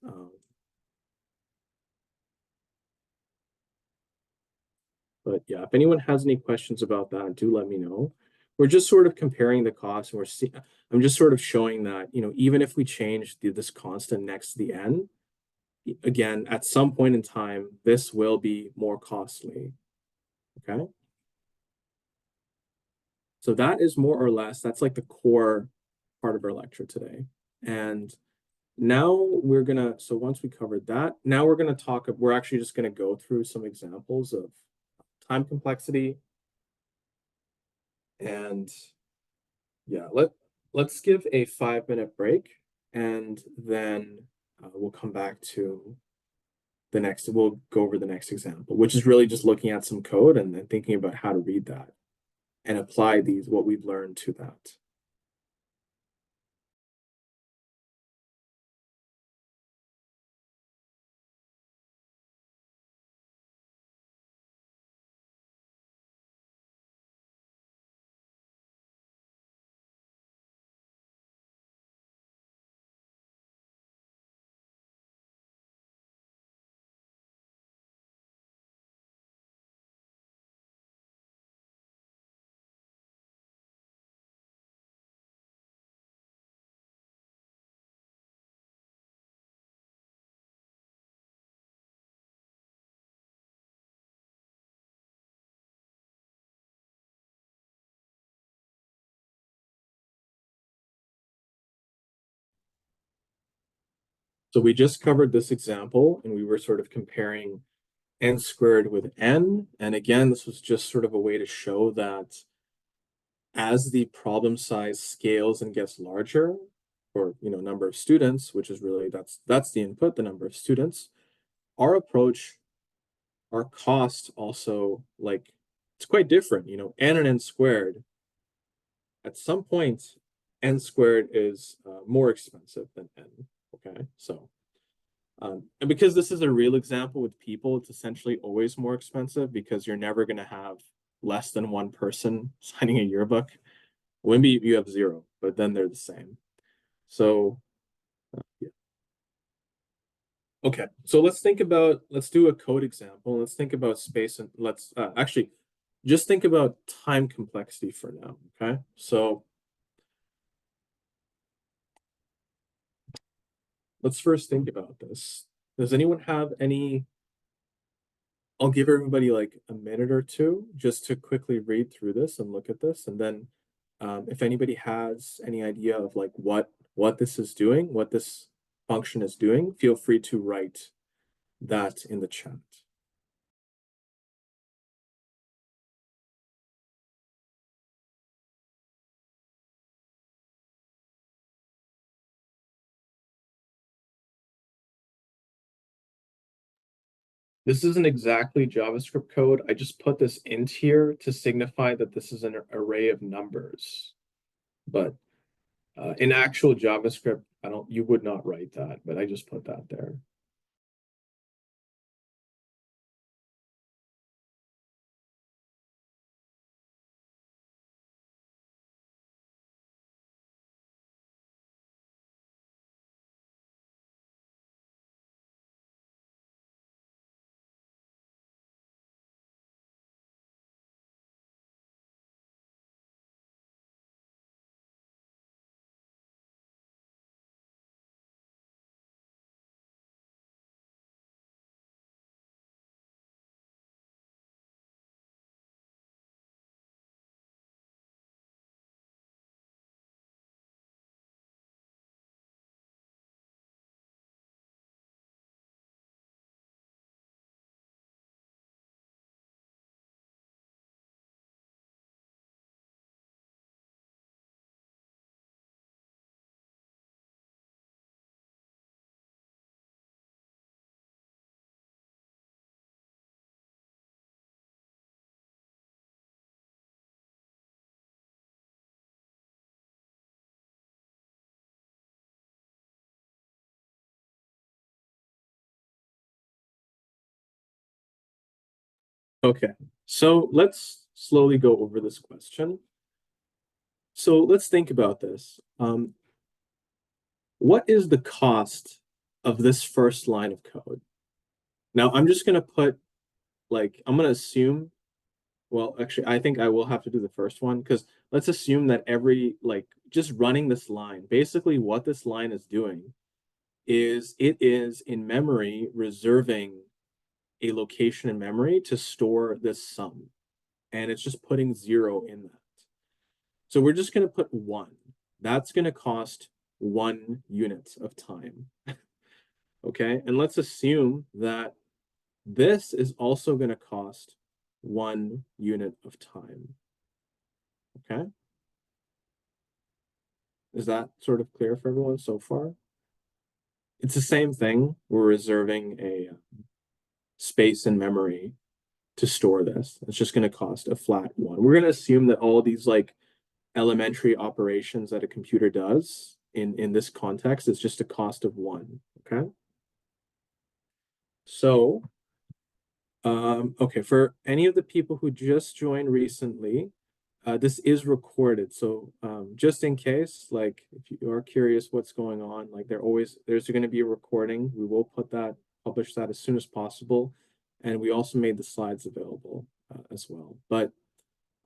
But yeah, if anyone has any questions about that, do let me know. We're just sort of comparing the costs, and I'm just sort of showing that, even if we change this constant next to the n, again, at some point in time, this will be more costly. Okay. So that is more or less, that's like the core part of our lecture today. And now so once we covered that, now we're actually just going to go through some examples of time complexity. And yeah, let's give a 5-minute break, and then we'll come back to we'll go over the next example, which is really just looking at some code and then thinking about how to read that and apply what we've learned to that. So we just covered this example, and we were sort of comparing n squared with n. And again, this was just sort of a way to show that as the problem size scales and gets larger, or number of students, which is really that's the input, the number of students, our approach, our cost also, like, it's quite different. N and n squared, at some point, n squared is more expensive than n. Okay, so and because this is a real example with people, it's essentially always more expensive because you're never going to have less than one person signing a yearbook. Maybe you have 0, but then they're the same. So, yeah. Okay, so let's do a code example. Let's think about space, and let's actually just think about time complexity for now. Okay, so let's first think about this. Does anyone have any? I'll give everybody like a minute or two just to quickly read through this and look at this, and then If anybody has any idea of like what this is doing, what this function is doing, feel free to write that in the chat. This isn't exactly JavaScript code. I just put this int here to signify that this is an array of numbers. But in actual JavaScript, you would not write that, but I just put that there. Okay, so let's slowly go over this question. So let's think about this. What is the cost of this first line of code? Now, I'm just going to put, like, I'm going to assume, well, actually, I think I will have to do the first one because let's assume that just running this line, basically what this line is doing is it is in memory reserving a location in memory to store this sum. And it's just putting 0 in that. So we're just going to put 1. That's going to cost 1 unit of time. Okay, and let's assume that this is also going to cost 1 unit of time. Okay, is that sort of clear for everyone so far? It's the same thing. We're reserving a space in memory to store this. It's just going to cost a flat 1. We're going to assume that all these like elementary operations that a computer does in this context is just a cost of 1. Okay, so okay, for any of the people who just joined recently, this is recorded. So just in case, like if you are curious what's going on, like there's going to be a recording. We will publish that as soon as possible. And we also made the slides available as well. But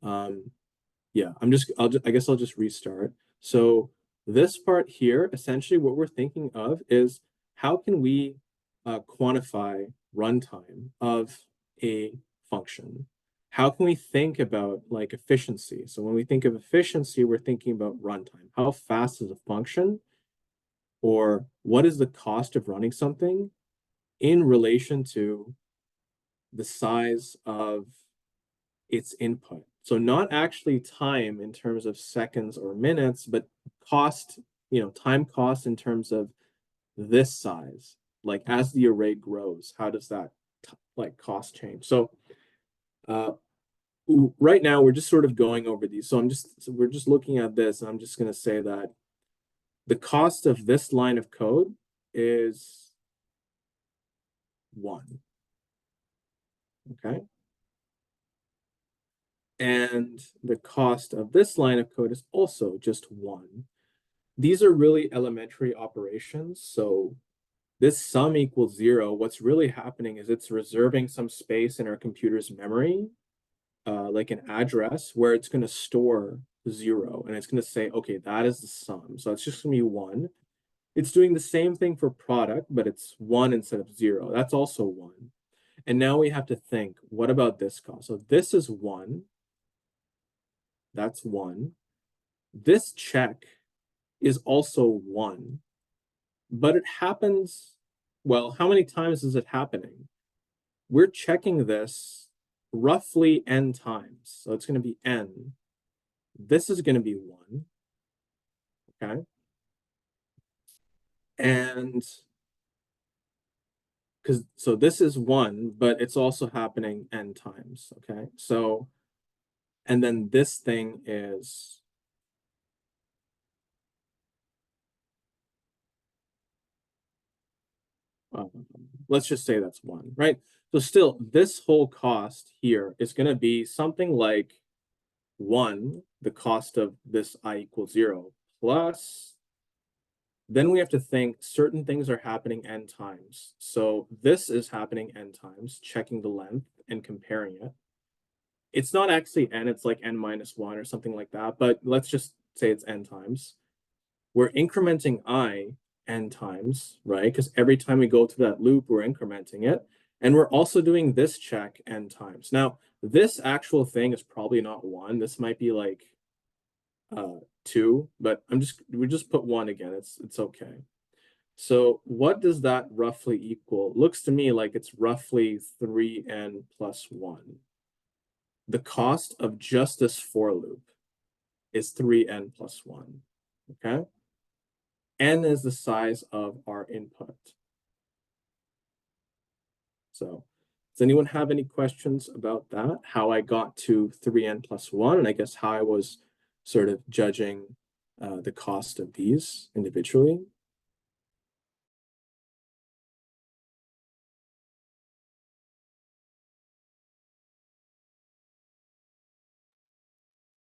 yeah, I guess I'll just restart. So this part here, essentially what we're thinking of is how can we quantify runtime of a function? How can we think about like efficiency? So when we think of efficiency, we're thinking about runtime. How fast is a function? Or what is the cost of running something in relation to the size of its input? So not actually time in terms of seconds or minutes, but cost, time cost in terms of this size. Like as the array grows, how does that like cost change? So right now we're just sort of going over these. So we're just looking at this, and I'm just going to say that the cost of this line of code is 1. Okay. And the cost of this line of code is also just 1. These are really elementary operations. So this sum equals 0. What's really happening is it's reserving some space in our computer's memory, like an address where it's going to store 0. And it's going to say, okay, that is the sum. So it's just going to be 1. It's doing the same thing for product, but it's 1 instead of 0. That's also 1. And now we have to think, what about this cost? So this is 1. That's 1. This check is also 1, but it happens, well, how many times is it happening? We're checking this roughly n times. So it's going to be n. This is going to be 1. Okay. And so this is 1, but it's also happening n times. Okay. So, and then this thing is let's just say that's 1, right? So still, this whole cost here is going to be something like 1, the cost of this I equals 0, plus, then we have to think certain things are happening n times. So this is happening n times, checking the length and comparing it. It's not actually n, it's like n minus 1 or something like that, but let's just say it's n times. We're incrementing I n times, right? Because every time we go through that loop, we're incrementing it. And we're also doing this check n times. Now, this actual thing is probably not 1. This might be like 2, but we just put 1 again. It's okay. So what does that roughly equal? It looks to me like it's roughly 3n plus 1. The cost of just this for loop is 3n plus 1. Okay? N is the size of our input. So does anyone have any questions about that? How I got to 3n plus 1, and I guess how I was sort of judging the cost of these individually?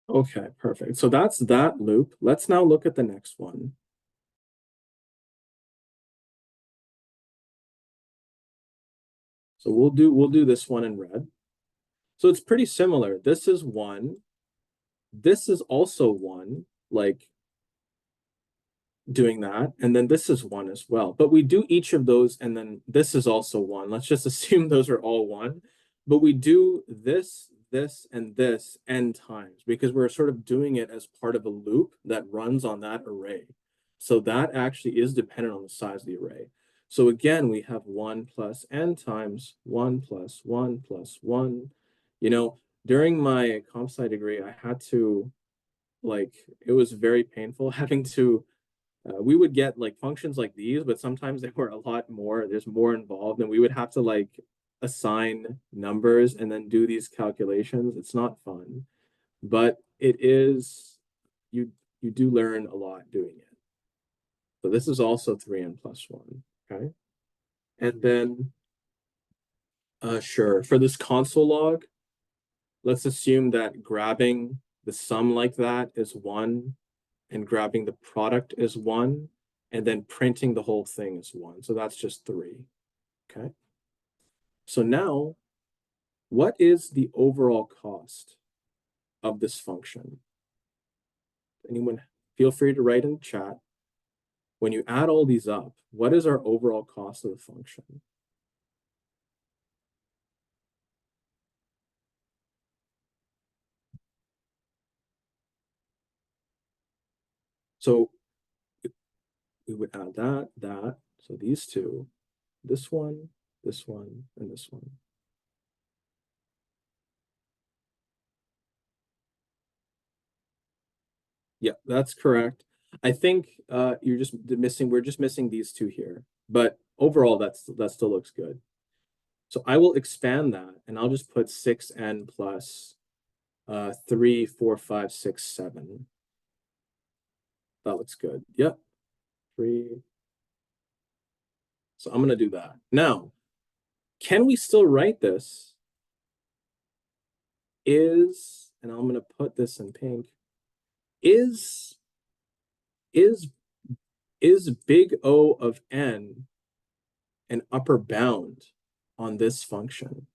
Okay, perfect. So that's that loop. Let's now look at the next one. So we'll do this one in red. So it's pretty similar. This is 1. This is also 1, like doing that. And then this is 1 as well. But we do each of those, and then this is also 1. Let's just assume those are all 1. But we do this, and this n times because we're sort of doing it as part of a loop that runs on that array. So that actually is dependent on the size of the array. So again, we have 1 plus n times 1 plus 1 plus 1. You know, during my comp sci degree, I had to, like, it was very painful having to, we would get like functions like these, but sometimes they were a lot more, there's more involved, and we would have to like assign numbers and then do these calculations. It's not fun, but it is, you do learn a lot doing it. So this is also 3n plus 1, okay? And then, sure, for this console log, let's assume that grabbing the sum like that is 1, and grabbing the product is 1, and then printing the whole thing is 1. So that's just 3, okay? So now, what is the overall cost of this function? Anyone, feel free to write in the chat. When you add all these up, what is our overall cost of the function? So we would add that. So these two, this one, and this one. Yeah, that's correct. I think you're just missing, we're just missing these two here. But overall, that still looks good. So I will expand that, and I'll just put 6n plus 3, 4, 5, 6, 7. That looks good. Yep. 3. So I'm going to do that. Now, can we still write this? And I'm going to put this in pink, is big O of n an upper bound on this function?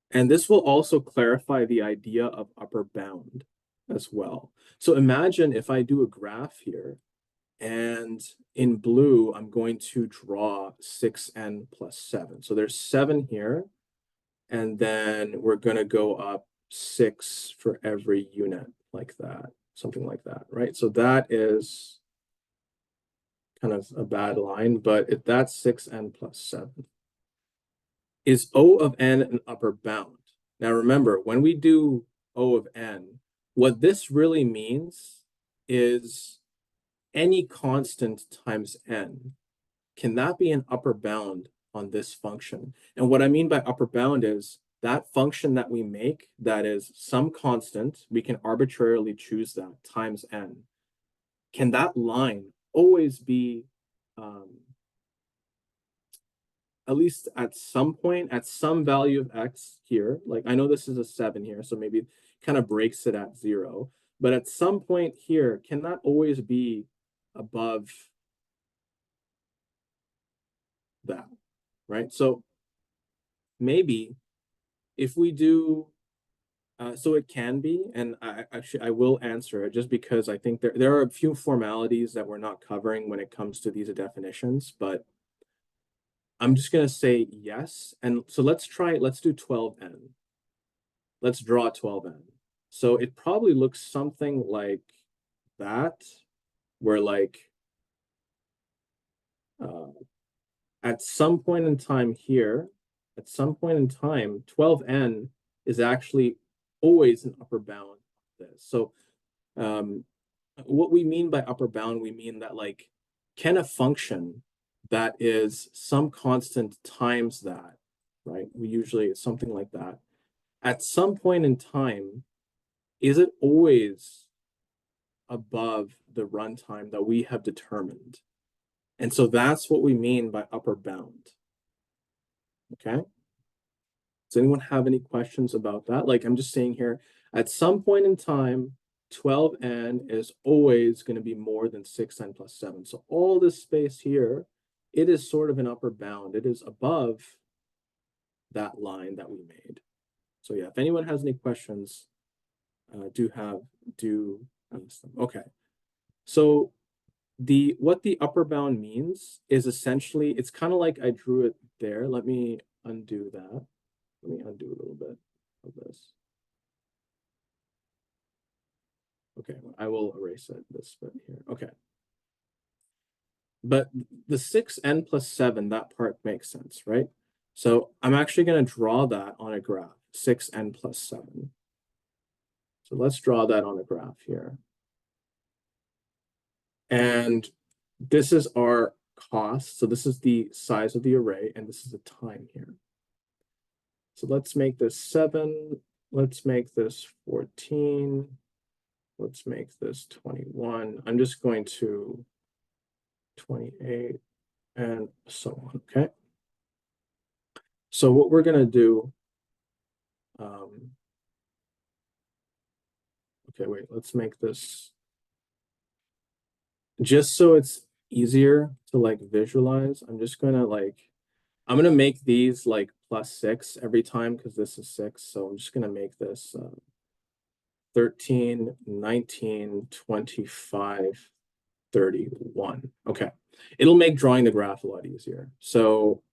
And this will also clarify the idea of upper bound as well. So imagine if I do a graph here, and in blue, I'm going to draw 6n plus 7. So there's 7 here, and then we're going to go up 6 for every unit. like that, something like that, right? So that is kind of a bad line, but if that's 6n plus 7. Is O of n an upper bound? Now remember, when we do O of n, what this really means is any constant times n. Can that be an upper bound on this function? And what I mean by upper bound is that function that we make, that is some constant, we can arbitrarily choose that, times n. Can that line always be at least at some point, at some value of x here, like I know this is a 7 here, so maybe it kind of breaks it at 0. But at some point here, can that always be above that, right? So maybe if we do, so it can be, and I will answer it just because I think there are a few formalities that we're not covering when it comes to these definitions, but I'm just going to say yes. And so let's do 12n. Let's draw 12n. So it probably looks something like that, where like at some point in time here, at some point in time, 12n is actually always an upper bound of this. So what we mean by upper bound, we mean that like, can a function that is some constant times that, right? We usually, it's something like that. At some point in time, is it always above the runtime that we have determined? And so that's what we mean by upper bound. Okay? Does anyone have any questions about that? Like I'm just saying here, at some point in time, 12n is always going to be more than 6n plus 7. So all this space here, it is sort of an upper bound. It is above that line that we made. So yeah, if anyone has any questions, do ask them. Okay. So what the upper bound means is essentially, it's kind of like I drew it there. Let me undo that. Let me undo a little bit of this. Okay, I will erase it, this bit here. Okay. But the 6n plus 7, that part makes sense, right? So I'm actually going to draw that on a graph, 6n plus 7. So let's draw that on a graph here. And this is our cost. So this is the size of the array, and this is the time here. So let's make this 7. Let's make this 14. Let's make this 21. I'm just going to 28 and so on, okay? So what we're going to do, okay, wait, let's make this, just so it's easier to like visualize, I'm just going to like, I'm going to make these like +6 every time because this is 6. So I'm just going to make this 13, 19, 25, 31. Okay. It'll make drawing the graph a lot easier. So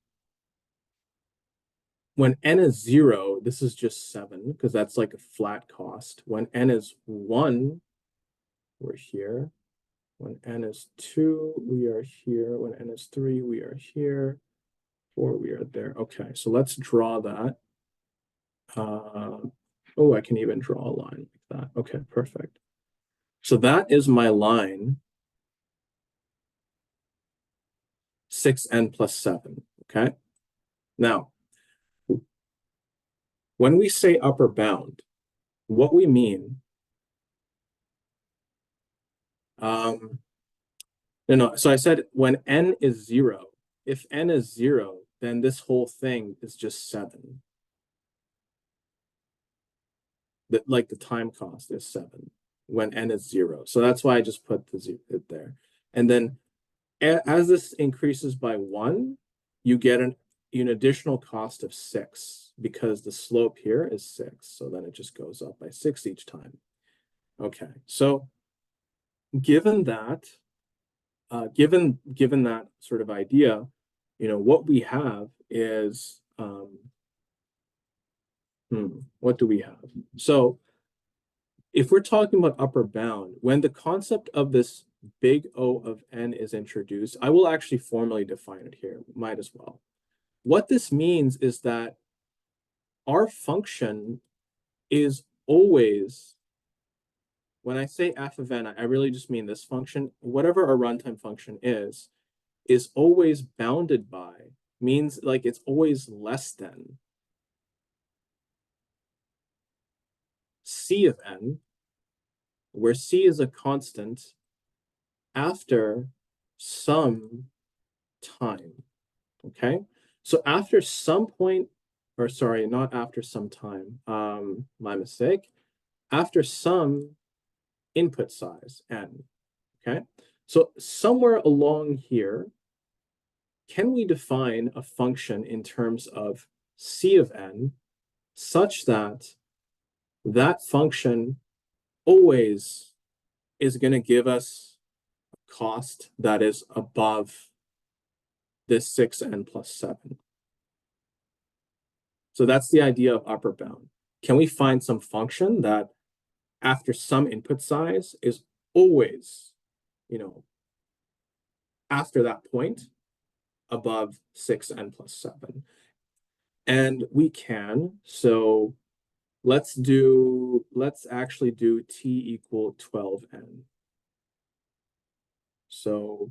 when n is 0, this is just 7 because that's like a flat cost. When n is 1, we're here. When n is 2, we are here. When n is 3, we are here. 4, we are there. Okay, so let's draw that. Oh, I can even draw a line like that. Okay, perfect. So that is my line 6n plus 7, okay? Now, when we say upper bound, what we mean, no, so I said when n is 0, if n is 0, then this whole thing is just 7. Like the time cost is 7 when n is 0. So that's why I just put it there. And then as this increases by 1, you get an additional cost of 6 because the slope here is 6. So then it just goes up by 6 each time. Okay, so given that, given that sort of idea, what we have is, what do we have? So if we're talking about upper bound, when the concept of this big O of n is introduced, I will actually formally define it here, might as well. What this means is that our function is always, when I say f of n, I really just mean this function, whatever our runtime function is always bounded by, means like it's always less than c of n, where c is a constant after some time, okay? So after some point, or sorry, not after some time, my mistake, after some input size, n, okay? So somewhere along here, can we define a function in terms of c of n such that that function always is going to give us a cost that is above this 6n plus 7? So that's the idea of upper bound. Can we find some function that after some input size is always, after that point, above 6n plus 7? And we can. So let's actually do t equal 12n. So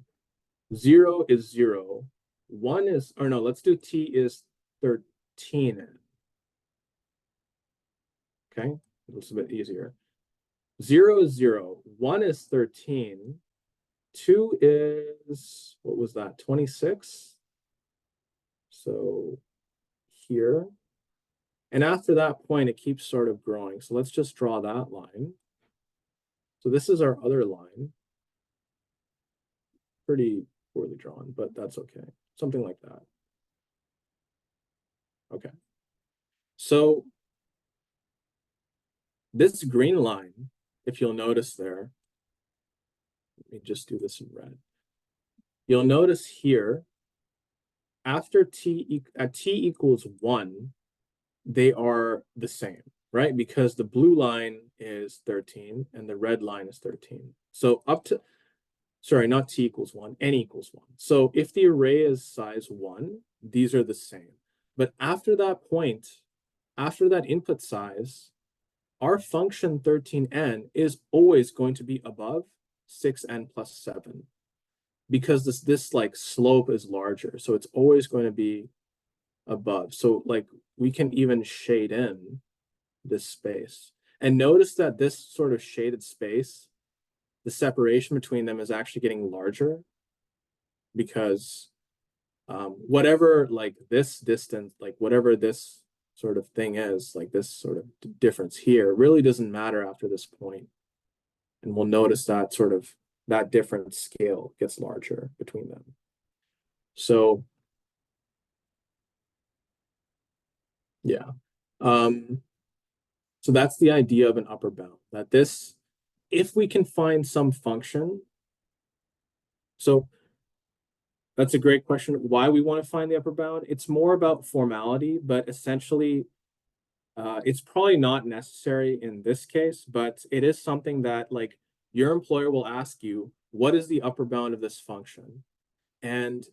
0 is 0. 1 is, or no, let's do t is 13n. Okay, it's a bit easier. 0 is 0. 1 is 13. 2 is, what was that, 26? So here. And after that point, it keeps sort of growing. So let's just draw that line. So this is our other line. Pretty poorly drawn, but that's okay. Something like that. Okay. So this green line, if you'll notice there, let me just do this in red. You'll notice here, after at t equals 1, they are the same, right? Because the blue line is 13 and the red line is 13. So up to, sorry, not t equals 1, n equals 1. So if the array is size 1, these are the same. But after that point, after that input size, our function 13n is always going to be above 6n plus 7 because this like slope is larger. So it's always going to be above. So like we can even shade in this space. And notice that this sort of shaded space, the separation between them is actually getting larger because whatever like this distance, like whatever this sort of thing is, like this sort of difference here really doesn't matter after this point. And we'll notice that sort of that different scale gets larger between them. So yeah. So that's the idea of an upper bound, that this, if we can find some function. So that's a great question. Why we want to find the upper bound? It's more about formality, but essentially it's probably not necessary in this case, but it is something that like your employer will ask you, what is the upper bound of this function? And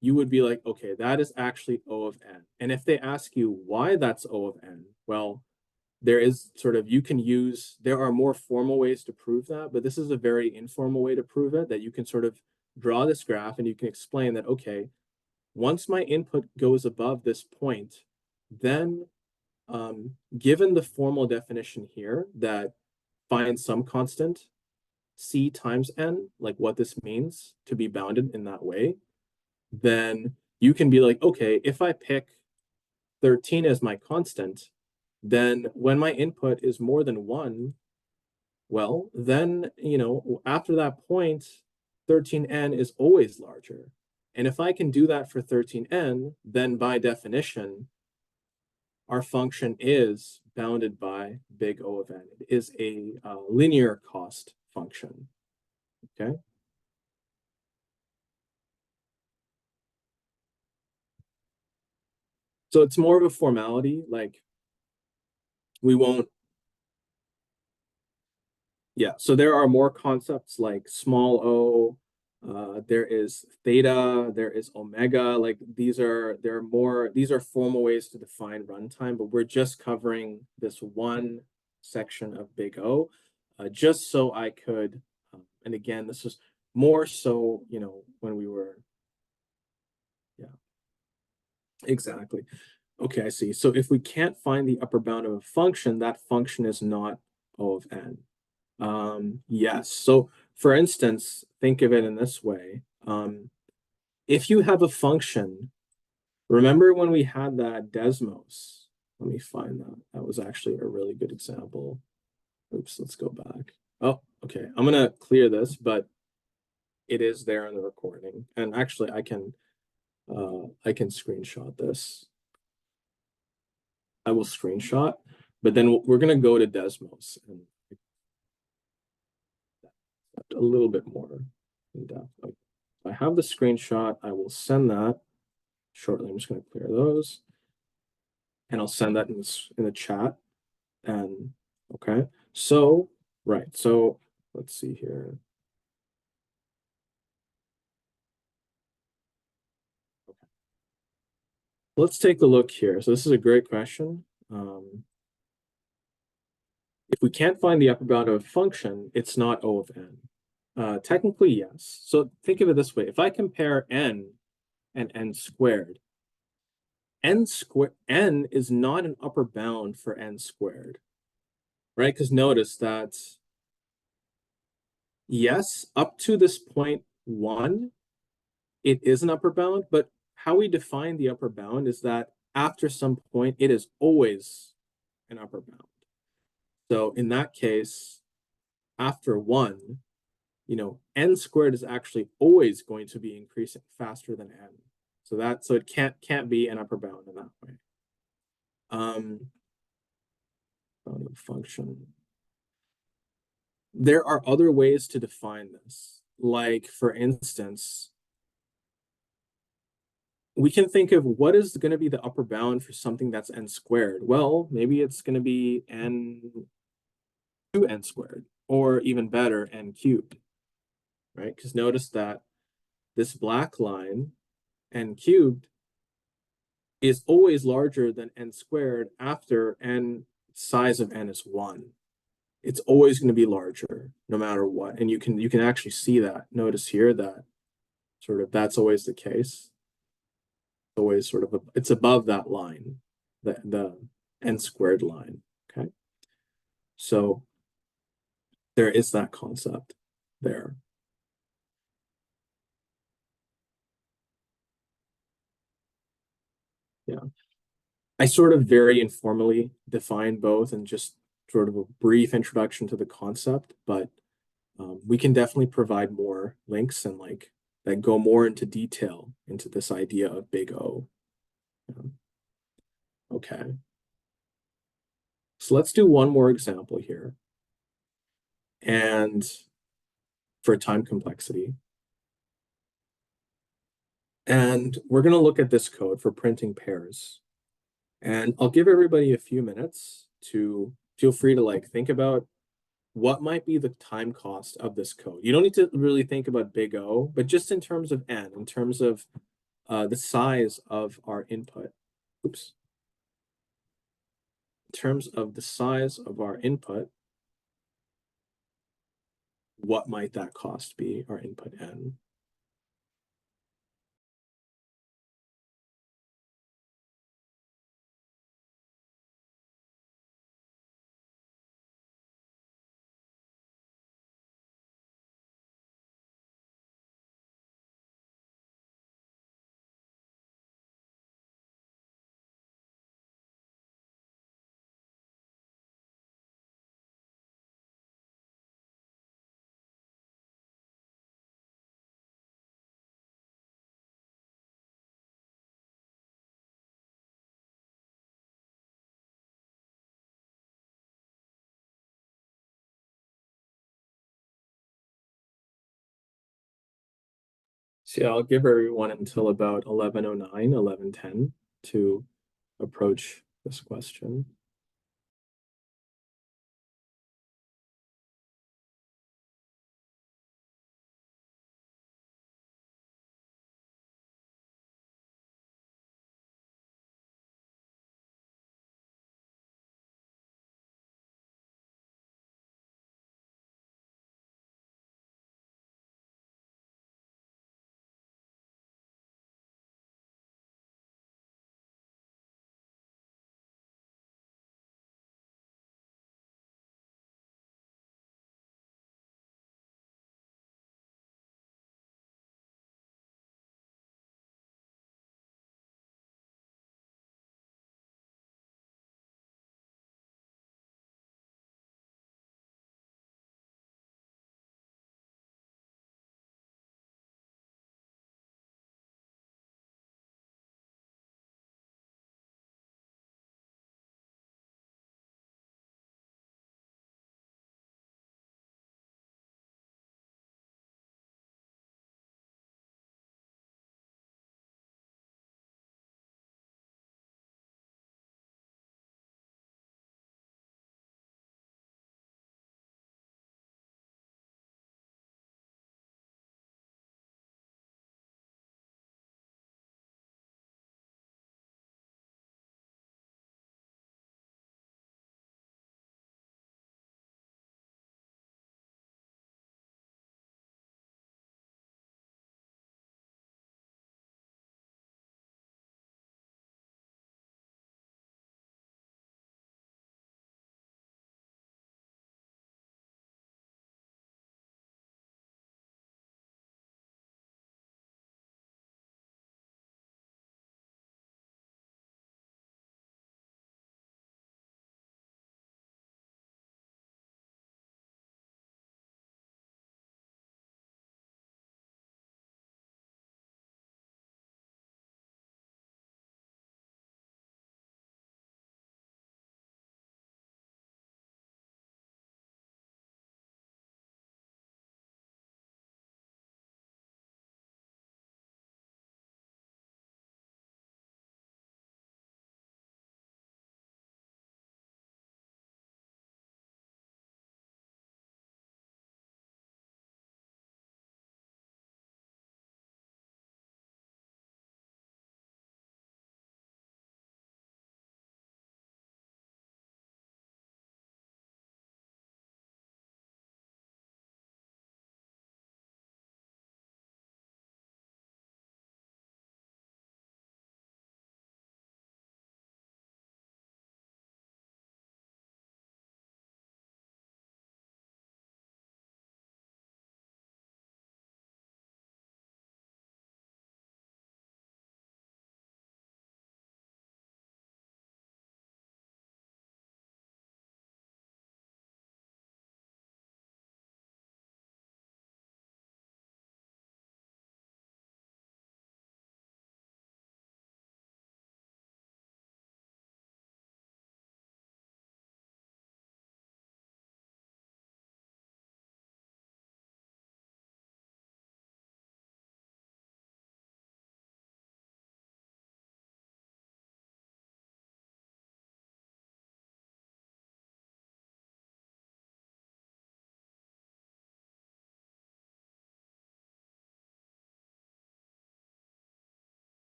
you would be like, okay, that is actually O of n. And if they ask you why that's O of n, well, there is sort of, you can use, there are more formal ways to prove that, but this is a very informal way to prove it, that you can sort of draw this graph and you can explain that, okay, once my input goes above this point, then given the formal definition here that finds some constant c times n, like what this means to be bounded in that way, then you can be like, okay, if I pick 13 as my constant, then when my input is more than 1, well, then, after that point, 13n is always larger. And if I can do that for 13n, then by definition, our function is bounded by big O of n. It is a linear cost function, okay? So it's more of a formality, like we won't, Yeah, so there are more concepts like small o, there is theta, there is omega. Like these are formal ways to define runtime, but we're just covering this one section of big O, just so I could, and again, this is more so, when we were, yeah, exactly. Okay, I see. So if we can't find the upper bound of a function, that function is not O of n. Yes. So for instance, think of it in this way. If you have a function, remember when we had that Desmos? Let me find that. That was actually a really good example. Oops, let's go back. Oh, okay. I'm gonna clear this, but it is there in the recording. And actually I can screenshot this. I will screenshot, but then we're gonna go to Desmos and a little bit more in depth. Like, I have the screenshot. I will send that shortly. I'm just going to clear those, and I'll send that in the chat. And okay, so right, so let's see here. Okay. Let's take a look here. So this is a great question. If we can't find the upper bound of a function, it's not O of n. Technically, yes. So think of it this way. If I compare n and n squared, n is not an upper bound for n squared, right? Because notice that, yes, up to this point 1, it is an upper bound, but how we define the upper bound is that after some point, it is always an upper bound. So in that case, after 1, n squared is actually always going to be increasing faster than n. So it can't be an upper bound in that way. Bound of function. There are other ways to define this. Like, for instance, we can think of what is going to be the upper bound for something that's n squared. Well, maybe it's going to be n 2n squared, or even better, n cubed, right? Because notice that this black line, n cubed, is always larger than n squared after n size of n is 1. It's always going to be larger no matter what. And you can actually see that. Notice here that sort of that's always the case. Always sort of it's above that line, the n squared line. Okay. So there is that concept there. Yeah. I sort of very informally define both and just sort of a brief introduction to the concept, but we can definitely provide more links and like that go more into detail into this idea of big O. Yeah. Okay. So let's do one more example here. And for time complexity. And we're going to look at this code for printing pairs. And I'll give everybody a few minutes to feel free to like think about what might be the time cost of this code. You don't need to really think about big O, but just in terms of n, in terms of the size of our input. Oops. In terms of the size of our input, what might that cost be, our input n? So yeah, I'll give everyone until about 11:09, 11:10 to approach this question.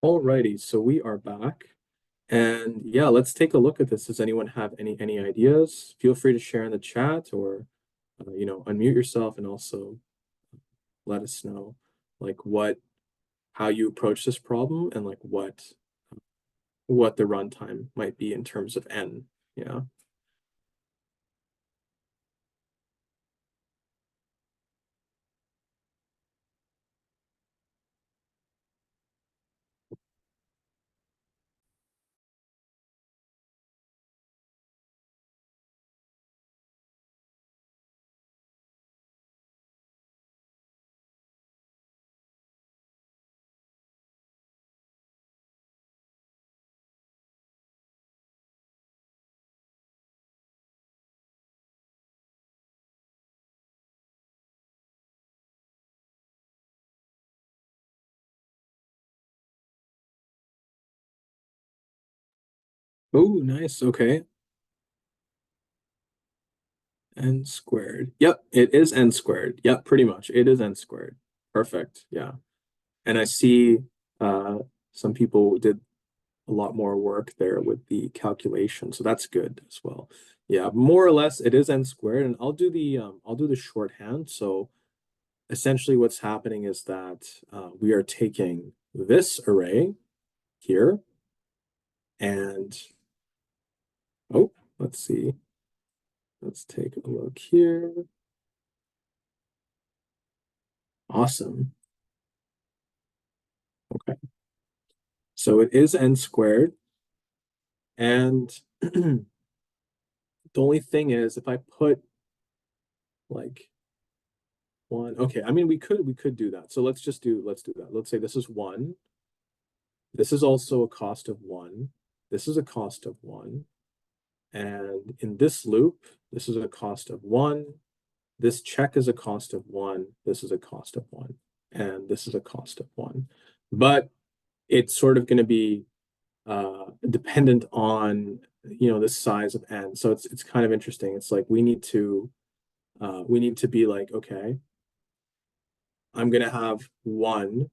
Alrighty, so we are back. And yeah, let's take a look at this. Does anyone have any ideas? Feel free to share in the chat or unmute yourself and also let us know like how you approach this problem and like what the runtime might be in terms of n. Yeah. Oh, nice. Okay. N squared. Yep, it is n squared. Yep, pretty much. It is n squared. Perfect. Yeah. And I see uh some people did a lot more work there with the calculation, so that's good as well. Yeah, more or less it is n squared, and I'll do the shorthand. So essentially what's happening is that we are taking this array here and oh, let's see. Let's take a look here. Awesome. Okay. So it is n squared. And the only thing is if I put like one, okay, I mean we could do that. So let's do that. Let's say this is one. This is also a cost of one. This is a cost of one. And in this loop, this is a cost of one. This check is a cost of one. This is a cost of one. And this is a cost of one. But it's sort of going to be dependent on the size of n. So it's kind of interesting. It's like we need to be like, okay, I'm going to have one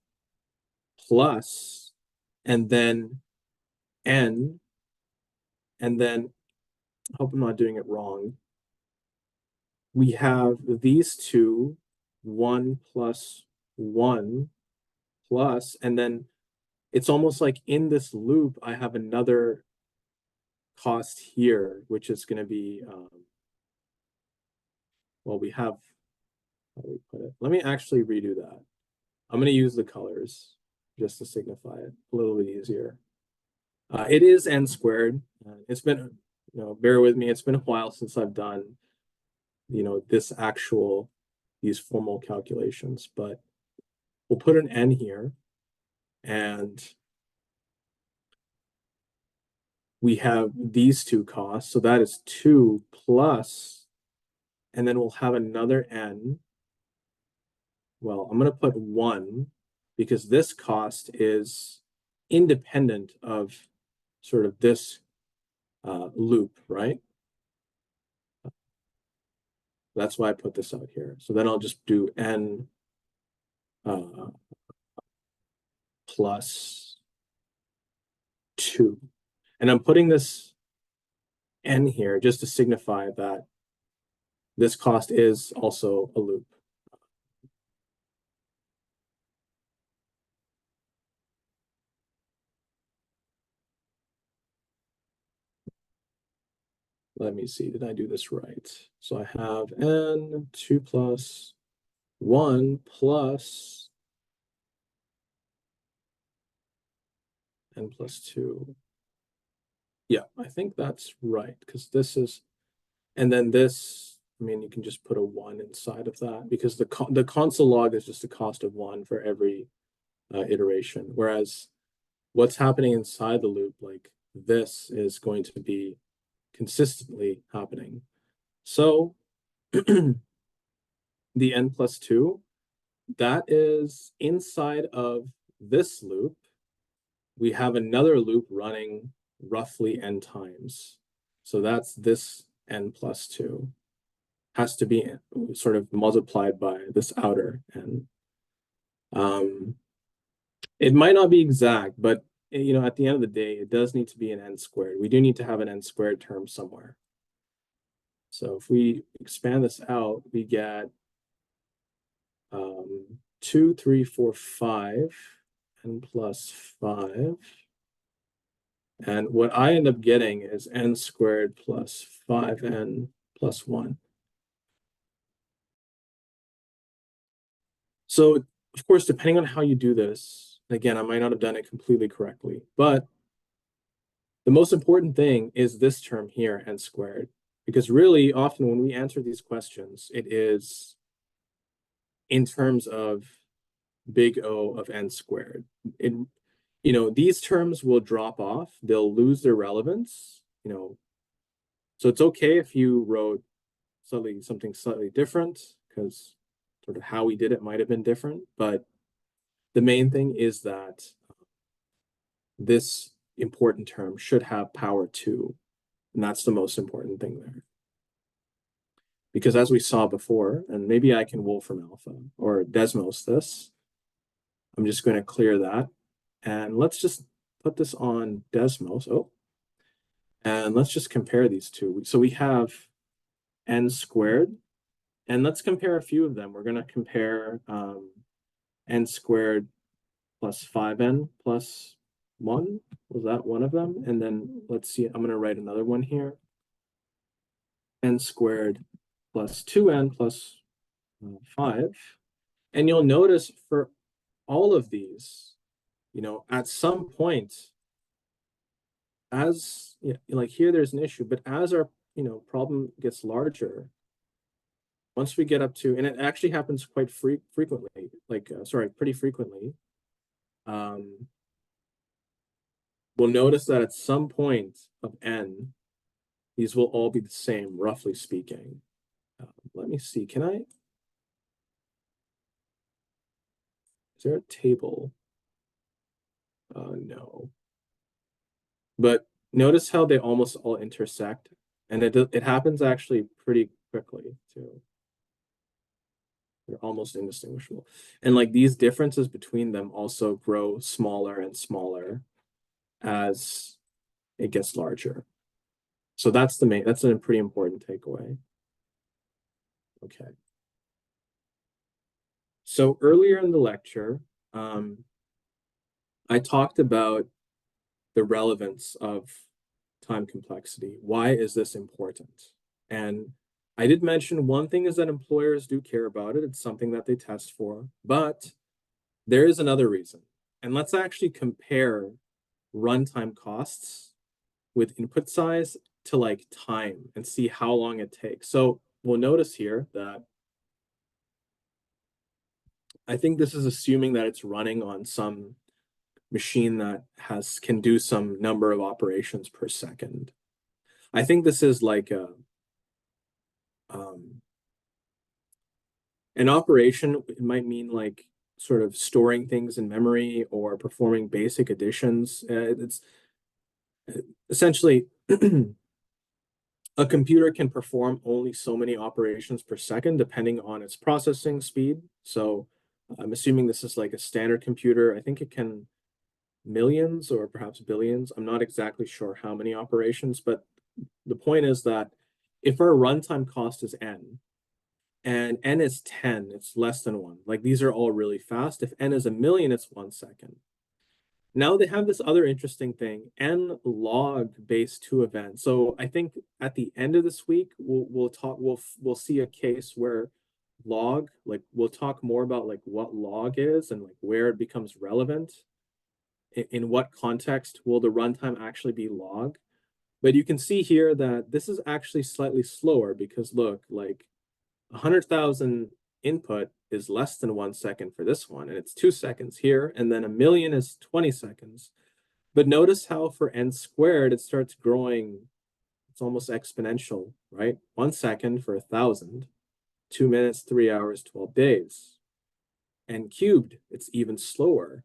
plus, and then n, and then I hope I'm not doing it wrong. We have these two, one plus one plus, and then it's almost like in this loop, I have another cost here, which is going to be, well, we have, how do we put it? Let me actually redo that. I'm going to use the colors just to signify it a little bit easier. It is n squared. It's been, bear with me. It's been a while since I've done, these formal calculations, but we'll put an n here and we have these two costs. So that is 2 plus, and then we'll have another n. Well, I'm going to put 1 because this cost is independent of sort of this loop, right? That's why I put this out here. So then I'll just do n plus 2. And I'm putting this n here just to signify that this cost is also a loop. Let me see, did I do this right? So I have n, 2 plus 1 plus n plus 2. Yeah, I think that's right, because this is, and then this, I mean, you can just put a 1 inside of that, because the console log is just a cost of 1 for every iteration, whereas what's happening inside the loop, like this is going to be consistently happening. So the n plus 2, that is inside of this loop. We have another loop running roughly n times. So that's this n plus 2 has to be sort of multiplied by this outer n. It might not be exact, but at the end of the day, it does need to be an n squared. We do need to have an n squared term somewhere. So if we expand this out, we get 2, 3, 4, 5, n plus 5. And what I end up getting is n squared plus 5n plus 1. So, of course, depending on how you do this, again, I might not have done it completely correctly, but the most important thing is this term here, n squared, because really often when we answer these questions, it is in terms of big O of n squared. These terms will drop off, they'll lose their relevance, so it's okay if you wrote something slightly different, because sort of how we did it might have been different, but the main thing is that this important term should have power 2, and that's the most important thing there. Because as we saw before, and maybe I can Wolfram alpha or Desmos this, I'm just going to clear that. And let's just put this on Desmos. Oh, and let's just compare these two. So we have n squared, and let's compare a few of them. We're going to compare n squared plus 5n plus 1. Was that one of them? And then let's see, I'm going to write another one here. N squared plus 2n plus 5. And you'll notice for all of these, at some point, as like here, there's an issue, but as our problem gets larger, once we get up to, and it actually happens quite frequently, pretty frequently, we'll notice that at some point of n, these will all be the same, roughly speaking. Let me see, is there a table? No. But notice how they almost all intersect, and it happens actually pretty quickly too. They're almost indistinguishable. And like these differences between them also grow smaller and smaller as it gets larger. So that's a pretty important takeaway. Okay. So earlier in the lecture, I talked about the relevance of time complexity. Why is this important? And I did mention one thing is that employers do care about it. It's something that they test for, but there is another reason. And let's actually compare runtime costs with input size to like time and see how long it takes. So we'll notice here that I think this is assuming that it's running on some machine that can do some number of operations per second. I think this is like an operation. It might mean like sort of storing things in memory or performing basic additions. It's essentially a computer can perform only so many operations per second depending on its processing speed. So I'm assuming this is like a standard computer. I think it can millions or perhaps billions. I'm not exactly sure how many operations, but the point is that if our runtime cost is n, and n is 10, it's less than 1. Like these are all really fast. If n is a million, it's 1 second. Now they have this other interesting thing, n log base 2 event. So I think at the end of this week, we'll see a case where log, like we'll talk more about like what log is and like where it becomes relevant. In what context will the runtime actually be log? But you can see here that this is actually slightly slower because look, like 100,000 input is less than 1 second for this one, and it's 2 seconds here, and then a million is 20 seconds. But notice how for n squared, it starts growing. It's almost exponential, right? 1 second for 1,000, 2 minutes, 3 hours, 12 days. N cubed, it's even slower.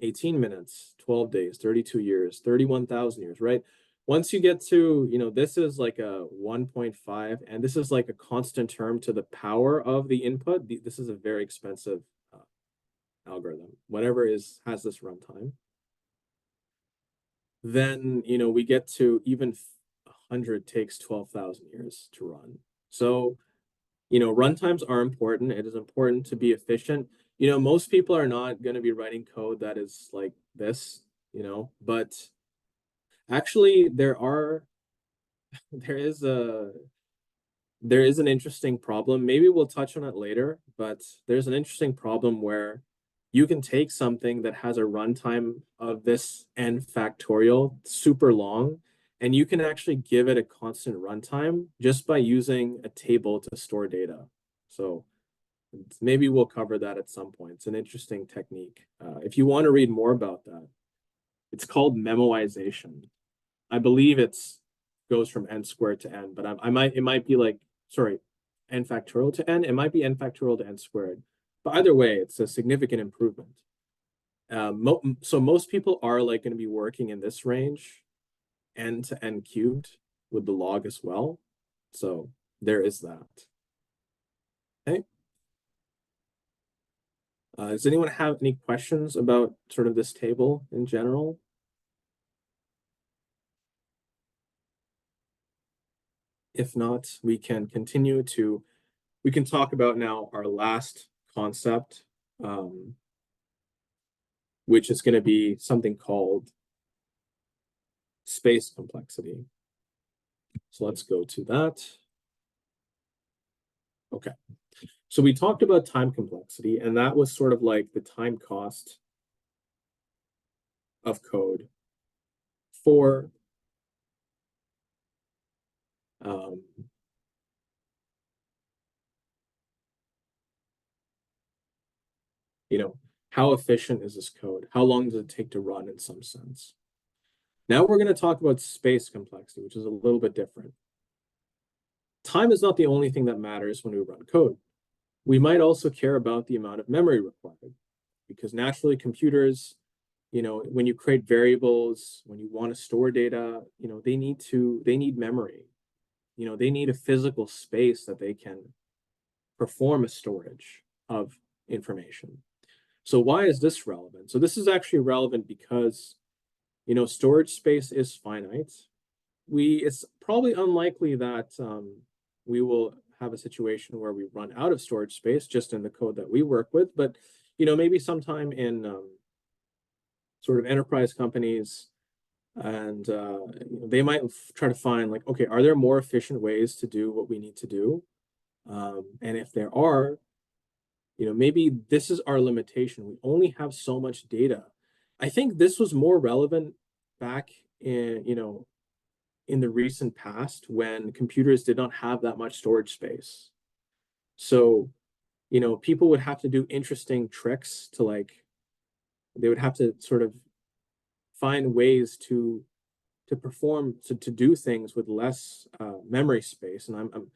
18 minutes, 12 days, 32 years, 31,000 years, right? Once you get to, this is like a 1.5, and this is like a constant term to the power of the input. This is a very expensive algorithm, whatever has this runtime, then we get to even 100 takes 12,000 years to run. So runtimes are important. It is important to be efficient. Most people are not going to be writing code that is like this, but actually there is a there is an interesting problem. Maybe we'll touch on it later, but there's an interesting problem where you can take something that has a runtime of this n factorial super long, and you can actually give it a constant runtime just by using a table to store data. So maybe we'll cover that at some point. It's an interesting technique. If you want to read more about that, it's called memoization. I believe it's goes from n squared to n, but it might be like, sorry, n factorial to n. It might be n factorial to n squared. But either way, it's a significant improvement. So most people are like going to be working in this range, n to n cubed with the log as well. So there is that. Okay. Does anyone have any questions about sort of this table in general? If not, we can continue to, we can talk about now our last concept, which is going to be something called space complexity. So let's go to that. Okay. So we talked about time complexity, and that was sort of like the time cost of code for how efficient is this code? How long does it take to run in some sense? Now we're going to talk about space complexity, which is a little bit different. Time is not the only thing that matters when we run code. We might also care about the amount of memory required, because naturally computers, when you create variables, when you want to store data, they need memory. They need a physical space that they can perform a storage of information. So why is this relevant? So this is actually relevant because, storage space is finite. It's probably unlikely that we will have a situation where we run out of storage space just in the code that we work with, but maybe sometime in sort of enterprise companies, and they might try to find like, okay, are there more efficient ways to do what we need to do? And if there are, maybe this is our limitation. We only have so much data. I think this was more relevant back in, in the recent past when computers did not have that much storage space. So, people would have to do interesting tricks to they would have to sort of find ways to perform, to do things with less memory space. And I'm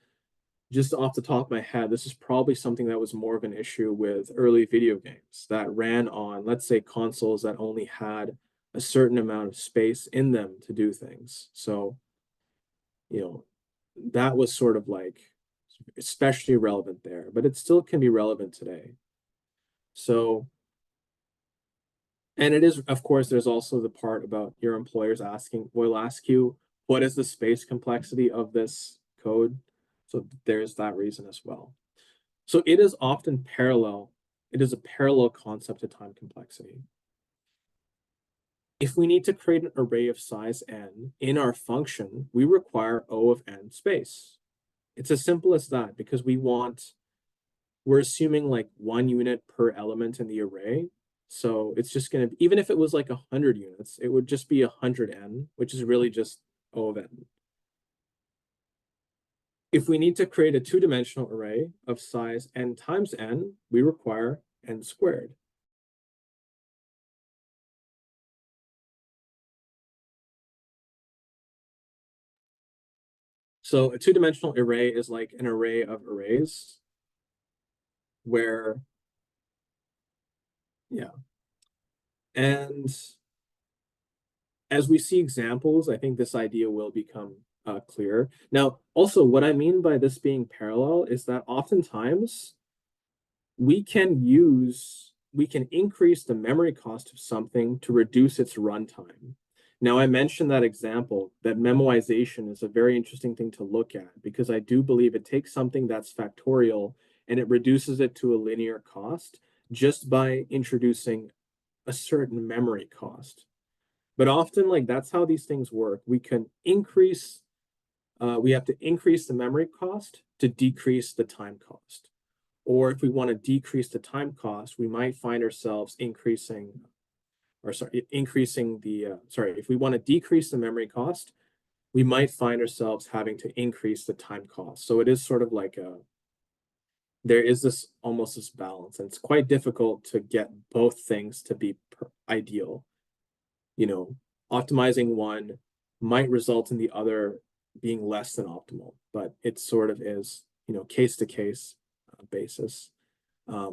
just off the top of my head, this is probably something that was more of an issue with early video games that ran on, let's say, consoles that only had a certain amount of space in them to do things. So, that was sort of like especially relevant there, but it still can be relevant today. So, and it is, of course, there's also the part about your employers will ask you, what is the space complexity of this code? So there's that reason as well. So it is often parallel. It is a parallel concept to time complexity. If we need to create an array of size n in our function, we require O of n space. It's as simple as that, because we're assuming like 1 unit per element in the array. So it's just going to, even if it was like 100 units, it would just be 100n, which is really just O of n. If we need to create a two-dimensional array of size n times n, we require n squared. So a two-dimensional array is like an array of arrays where, yeah. And as we see examples, I think this idea will become clear. Now, also what I mean by this being parallel is that oftentimes we can use we can increase the memory cost of something to reduce its runtime. Now, I mentioned that example that memoization is a very interesting thing to look at because I do believe it takes something that's factorial and it reduces it to a linear cost just by introducing a certain memory cost. But often, like that's how these things work. We have to increase the memory cost to decrease the time cost. Or if we want to decrease the time cost, we might find ourselves if we want to decrease the memory cost, we might find ourselves having to increase the time cost. So it is sort of like there is this almost this balance, and it's quite difficult to get both things to be ideal. You know, optimizing one might result in the other being less than optimal, but it sort of is, case to case basis.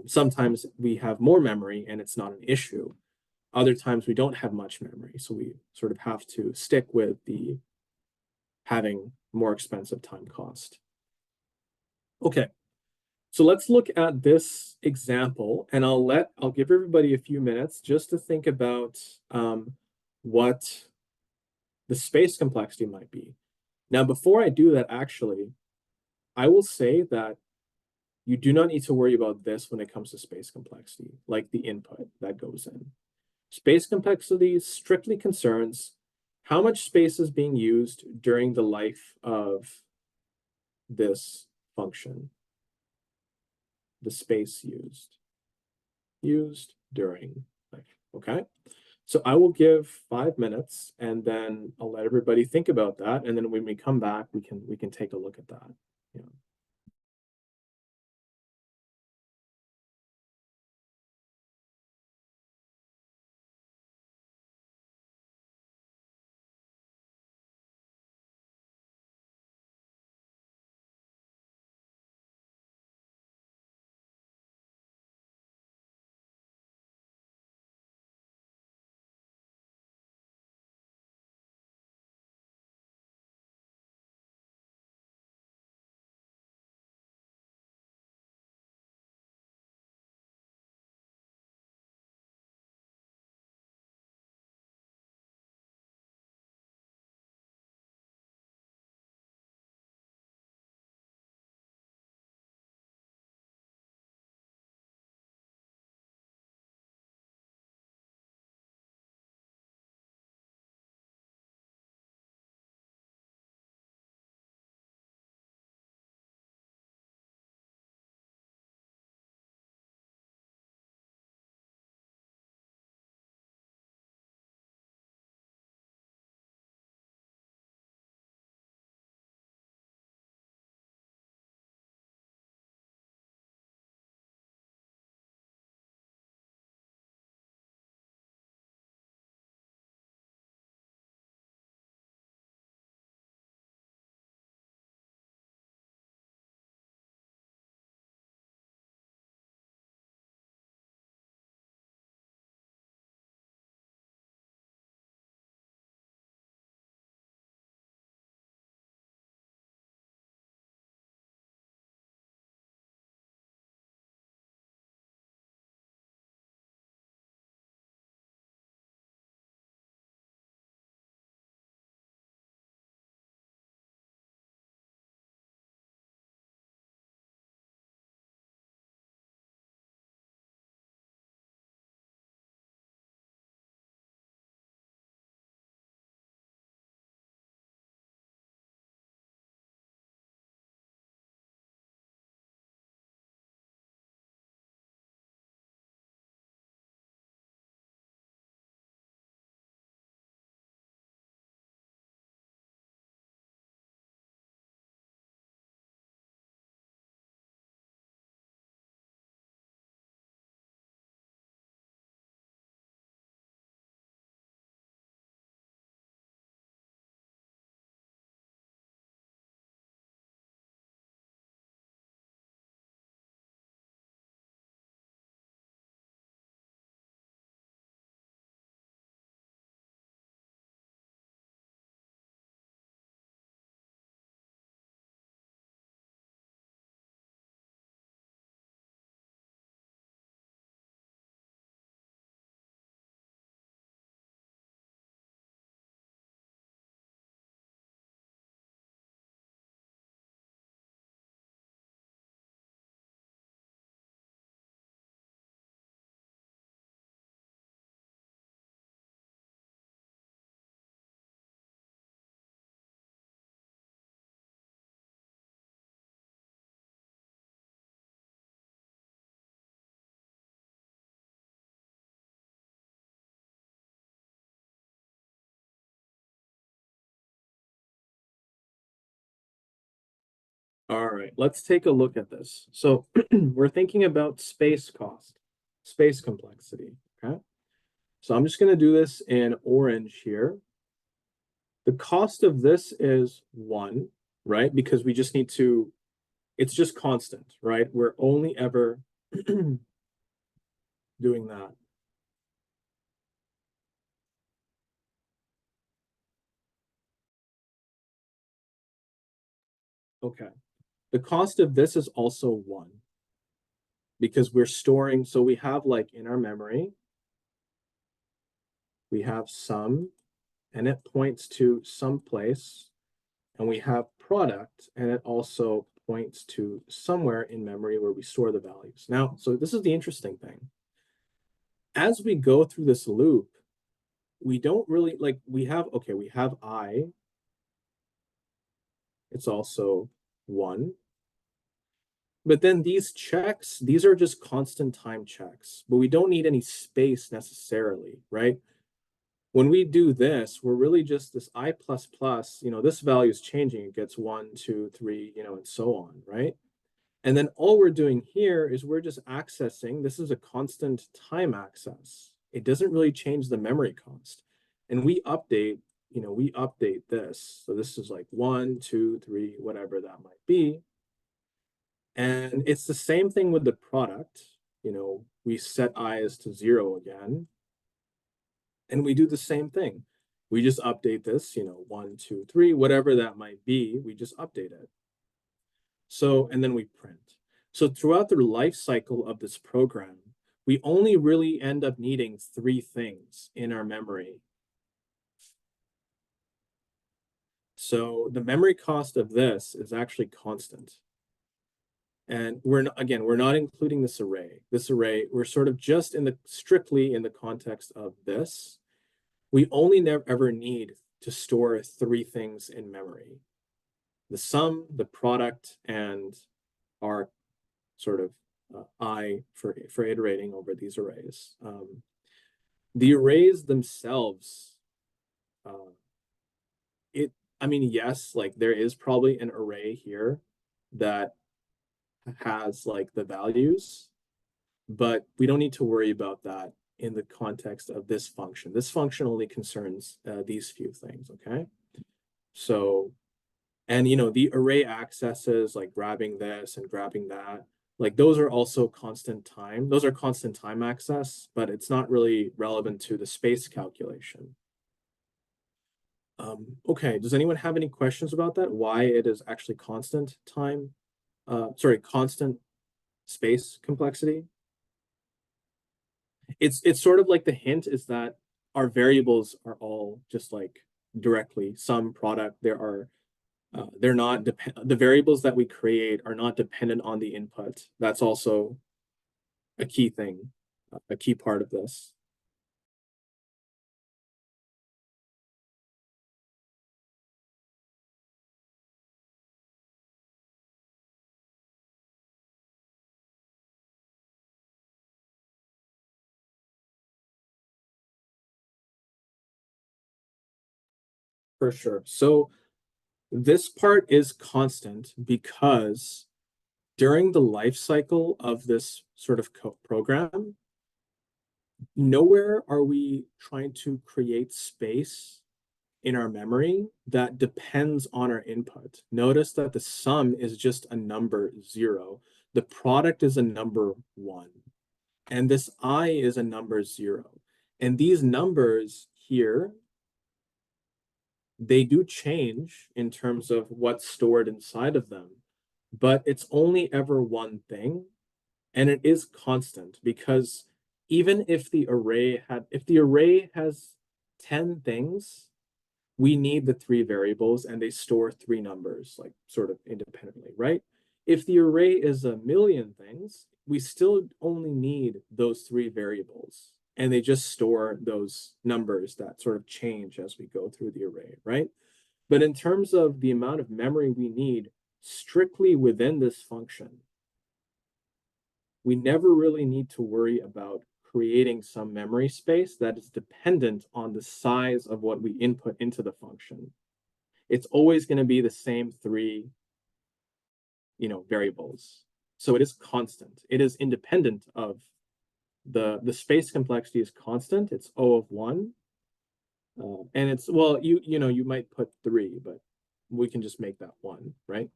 Sometimes we have more memory and it's not an issue. Other times we don't have much memory, so we sort of have to stick with the having more expensive time cost. Okay, so let's look at this example, and I'll give everybody a few minutes just to think about what the space complexity might be. Now, before I do that, actually, I will say that you do not need to worry about this when it comes to space complexity, like the input that goes in. Space complexity strictly concerns how much space is being used during the life of this function. The space used during life, okay? So I will give 5 minutes and then I'll let everybody think about that. And then when we come back, we can take a look at that. Yeah. All right, let's take a look at this. So we're thinking about space cost, space complexity, okay? So I'm just going to do this in orange here. The cost of this is 1, right? Because we just need to, it's just constant, right? We're only ever doing that. Okay. The cost of this is also 1 because we're storing, so we have like in our memory, we have sum and it points to some place, and we have product and it also points to somewhere in memory where we store the values. Now, so this is the interesting thing. As we go through this loop, we don't really like, we have, okay, we have I, it's also 1. But then these checks, these are just constant time checks, but we don't need any space necessarily, right? When we do this, we're really just this I plus plus, this value is changing. It gets 1, 2, 3, and so on, right? And then all we're doing here is we're just accessing, this is a constant time access. It doesn't really change the memory cost. And we update, we update this. So this is like 1, 2, 3, whatever that might be. And it's the same thing with the product. We set I as to 0 again. And we do the same thing. We just update this, 1, 2, 3, whatever that might be, we just update it. So, and then we print. So throughout the life cycle of this program, we only really end up needing 3 things in our memory. So the memory cost of this is actually constant. And we're not including this array. This array, we're sort of just strictly in the context of this. We only never ever need to store 3 things in memory: the sum, the product, and our sort of I for iterating over these arrays. The arrays themselves, I mean, yes, like there is probably an array here that has like the values, but we don't need to worry about that in the context of this function. This function only concerns these few things, okay? So, and the array accesses, like grabbing this and grabbing that, like those are also constant time. Those are constant time access, but it's not really relevant to the space calculation. Okay, does anyone have any questions about that? Why it is actually constant time? Constant space complexity? It's sort of like the hint is that our variables are all just like directly some product. They're not the variables that we create are not dependent on the input. That's also a key thing, a key part of this. For sure. So this part is constant because during the life cycle of this sort of program, nowhere are we trying to create space in our memory that depends on our input. Notice that the sum is just a number 0. The product is a number 1. And this I is a number 0. And these numbers here, they do change in terms of what's stored inside of them, but it's only ever one thing, and it is constant because even if the array has 10 things, we need the 3 variables and they store 3 numbers, like sort of independently, right? If the array is a million things, we still only need those 3 variables, and they just store those numbers that sort of change as we go through the array, right? But in terms of the amount of memory we need strictly within this function, we never really need to worry about creating some memory space that is dependent on the size of what we input into the function. It's always going to be the same 3 variables. So it is constant. It is independent of the space complexity is constant. It's O of one. And it's, well, you might put three, but we can just make that one, right?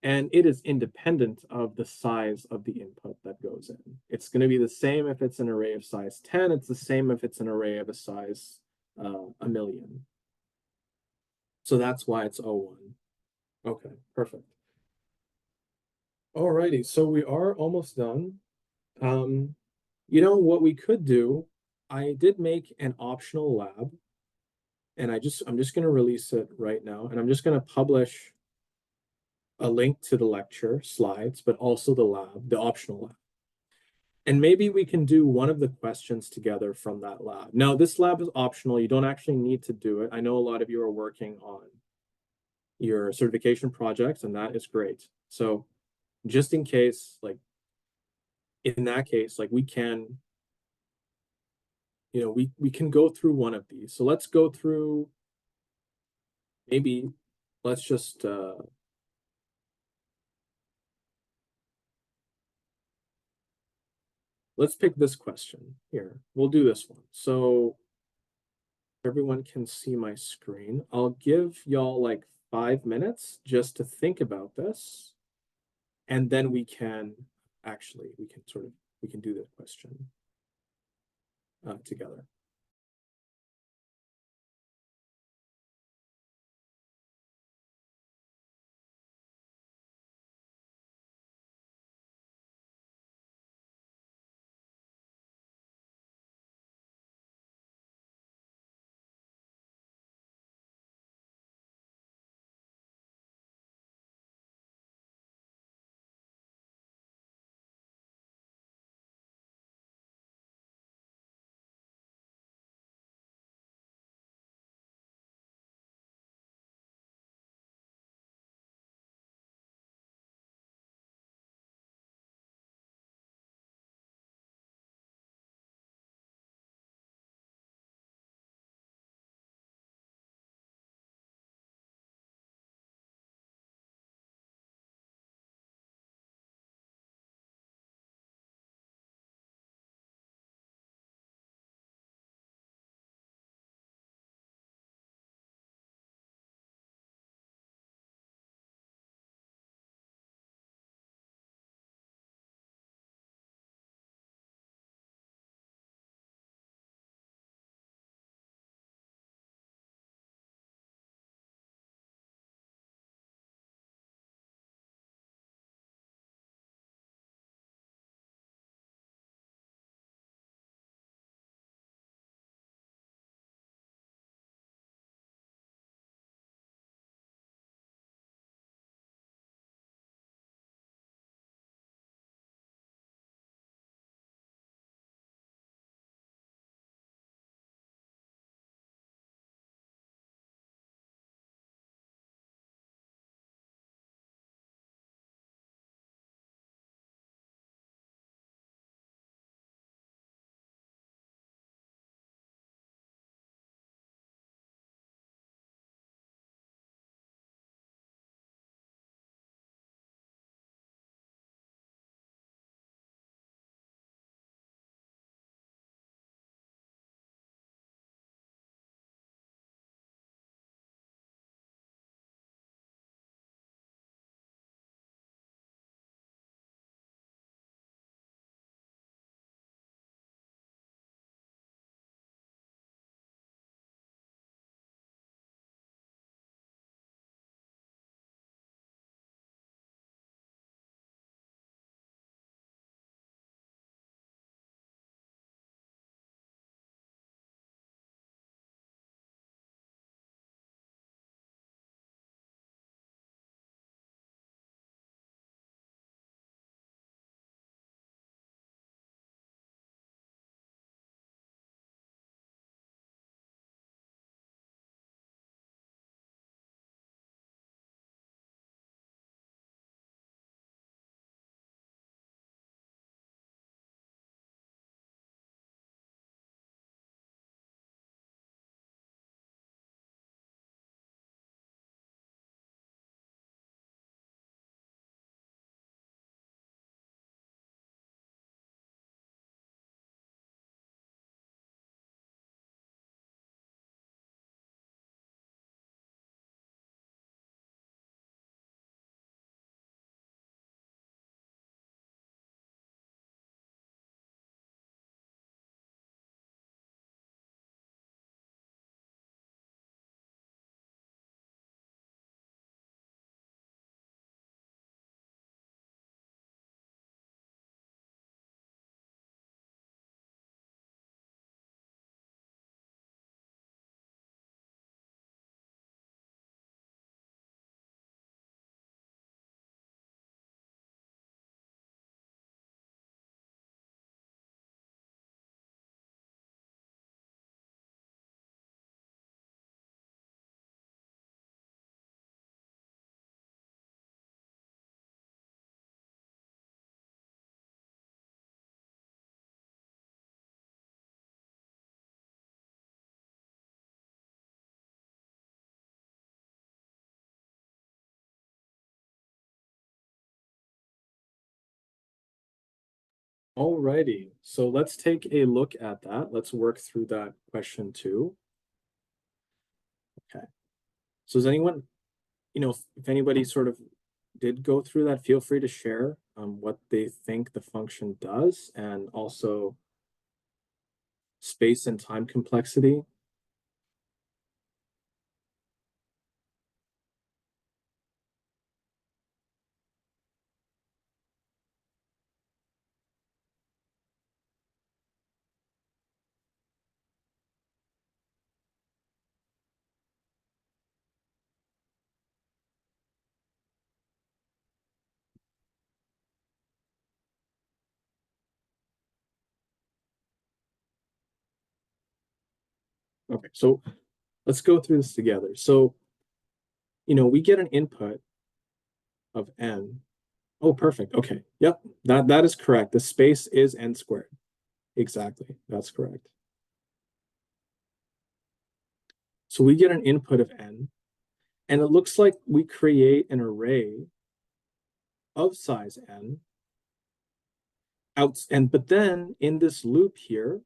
And it is independent of the size of the input that goes in. It's going to be the same if it's an array of size 10. It's the same if it's an array of a size a million. So that's why it's O1. Okay, perfect. Alrighty, so we are almost done. What we could do, I did make an optional lab, and I'm just gonna release it right now, and I'm just gonna publish a link to the lecture slides, but also the lab, the optional lab. And maybe we can do one of the questions together from that lab. Now, this lab is optional. You don't actually need to do it. I know a lot of you are working on your certification projects, and that is great. So just in case, like in that case, like we can, we can go through one of these. So let's go through, maybe let's just let's pick this question here. We'll do this one. So everyone can see my screen. I'll give y'all like 5 minutes just to think about this. And then we can we can do the question together. Alrighty, so let's take a look at that. Let's work through that question too. Okay. So does anyone, if anybody sort of did go through that, feel free to share what they think the function does, and also space and time complexity. Okay, so let's go through this together. So, we get an input of n. Oh, perfect. Okay. Yep. That is correct. The space is n squared. Exactly. That's correct. So we get an input of n, and it looks like we create an array of size n but then in this loop here,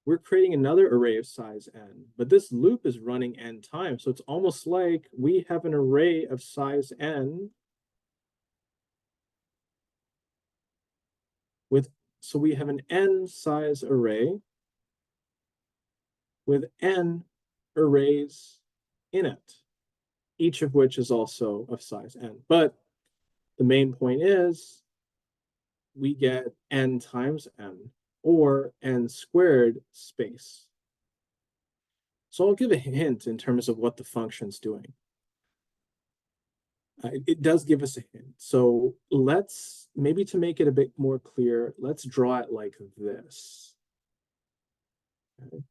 we're creating another array of size n, but this loop is running n times. So it's almost like we have an array of size n so we have an n size array with n arrays in it, each of which is also of size n. But the main point is we get n times n, or n squared space. So I'll give a hint in terms of what the function's doing. It does give us a hint. So let's, maybe to make it a bit more clear, let's draw it like this. Okay.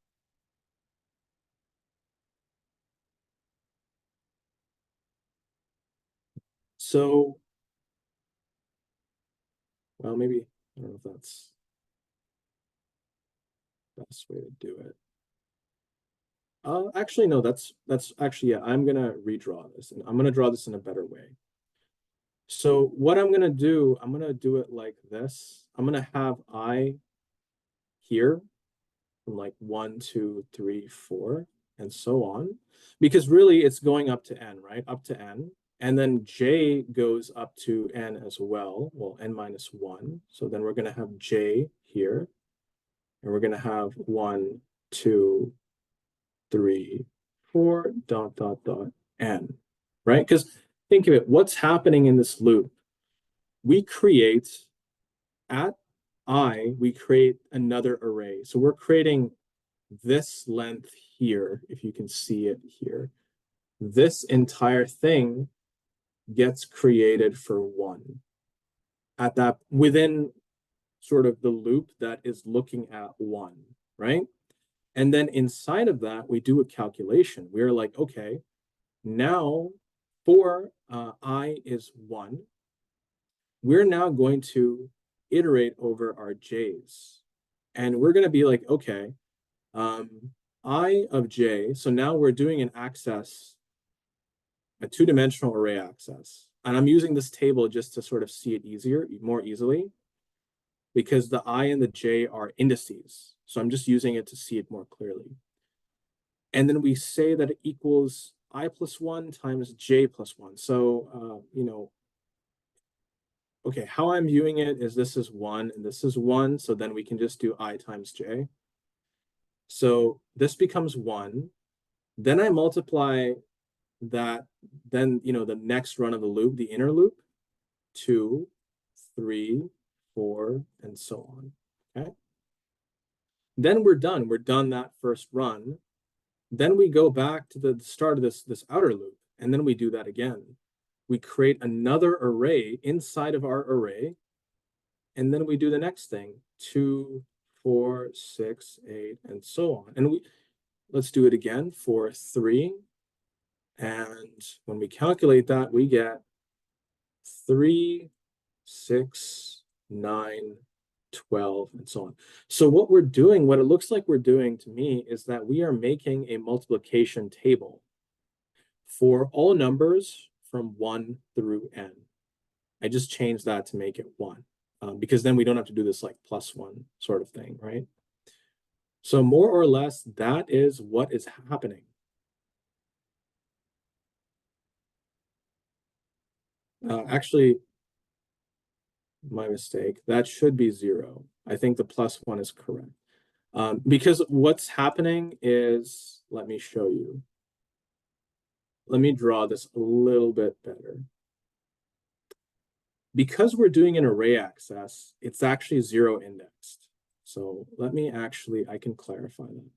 So, well, maybe, I don't know if that's the best way to do it. Actually, no, that's actually, yeah, I'm gonna redraw this, and I'm gonna draw this in a better way. So what I'm gonna do, I'm gonna do it like this. I'm gonna have I here from like 1, 2, 3, 4, and so on. Because really it's going up to n, right? Up to n. And then j goes up to n as well. Well, n minus 1. So then we're gonna have j here. And we're gonna have 1, 2, 3, 4, dot, dot, dot, n, right? Because think of it, what's happening in this loop? We create, at I, we create another array. So we're creating this length here, if you can see it here. This entire thing gets created for 1 at that, within sort of the loop that is looking at 1, right? And then inside of that, we do a calculation. We're like, okay, now for I is 1, we're now going to iterate over our j's. And we're going to be like, okay, I of j, so now we're doing an access, a two-dimensional array access. And I'm using this table just to sort of see it more easily, because the I and the j are indices. So I'm just using it to see it more clearly. And then we say that it equals I plus 1 times j plus 1. So, okay, how I'm viewing it is this is 1 and this is 1. So then we can just do I times j. So this becomes 1. Then I multiply that, then, the next run of the loop, the inner loop, 2, 3, 4, and so on. Okay. Then we're done. We're done that first run. Then we go back to the start of this outer loop, and then we do that again. We create another array inside of our array, and then we do the next thing, 2, 4, 6, 8, and so on. And let's do it again for 3. And when we calculate that, we get 3, 6, 9, 12, and so on. So what we're doing, what it looks like we're doing to me, is that we are making a multiplication table for all numbers from 1 through n. I just changed that to make it 1. because then we don't have to do this like +1 sort of thing, right? So more or less, that is what is happening. Actually, my mistake. That should be 0. I think the +1 is correct. Because what's happening is, let me show you. Let me draw this a little bit better. Because we're doing an array access, it's actually 0 indexed. So let me actually, I can clarify that.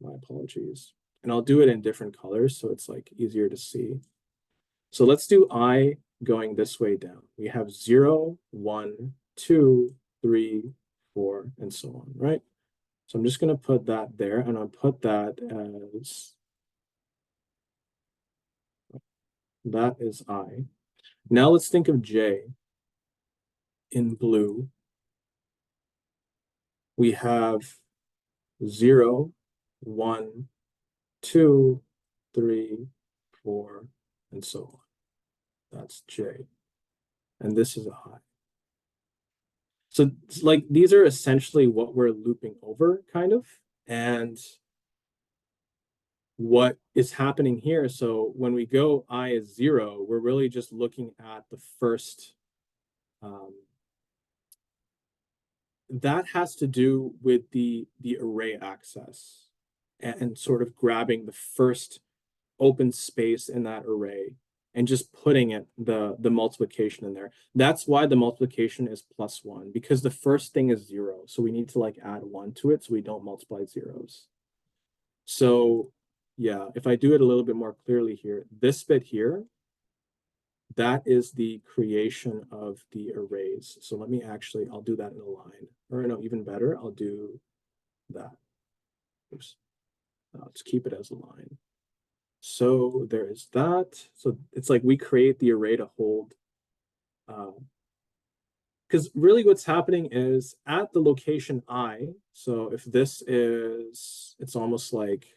My apologies. And I'll do it in different colors so it's like easier to see. So let's do I going this way down. We have 0, 1, 2, 3, 4, and so on, right? So I'm just going to put that there, and I'll put that as, that is I. Now let's think of J in blue. We have 0, 1, 2, 3, 4, and so on. That's J. And this is I. So like these are essentially what we're looping over, kind of. And what is happening here, so when we go I is 0, we're really just looking at the first, that has to do with the array access and sort of grabbing the first open space in that array and just putting it the multiplication in there. That's why the multiplication is +1, because the first thing is 0. So we need to like add 1 to it so we don't multiply zeros. So yeah, if I do it a little bit more clearly here, this bit here, that is the creation of the arrays. So let me actually, I'll do that in a line. Or no, even better, I'll do that. Oops. Let's keep it as a line. So there is that. So it's like we create the array to hold. Because really what's happening is at the location I, so if this is, it's almost like,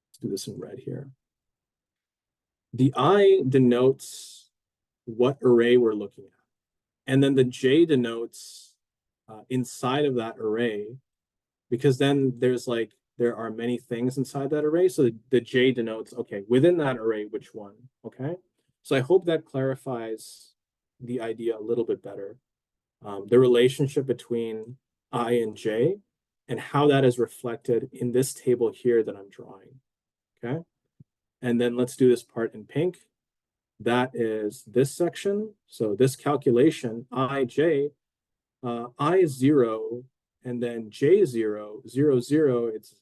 let's do this in red here. The I denotes what array we're looking at. And then the J denotes inside of that array, because then there's like, there are many things inside that array. So the J denotes, okay, within that array, which one, okay? So I hope that clarifies the idea a little bit better. The relationship between I and J and how that is reflected in this table here that I'm drawing, okay? And then let's do this part in pink. That is this section. So this calculation, IJ, I is 0, and then J 0, 0, 0, it's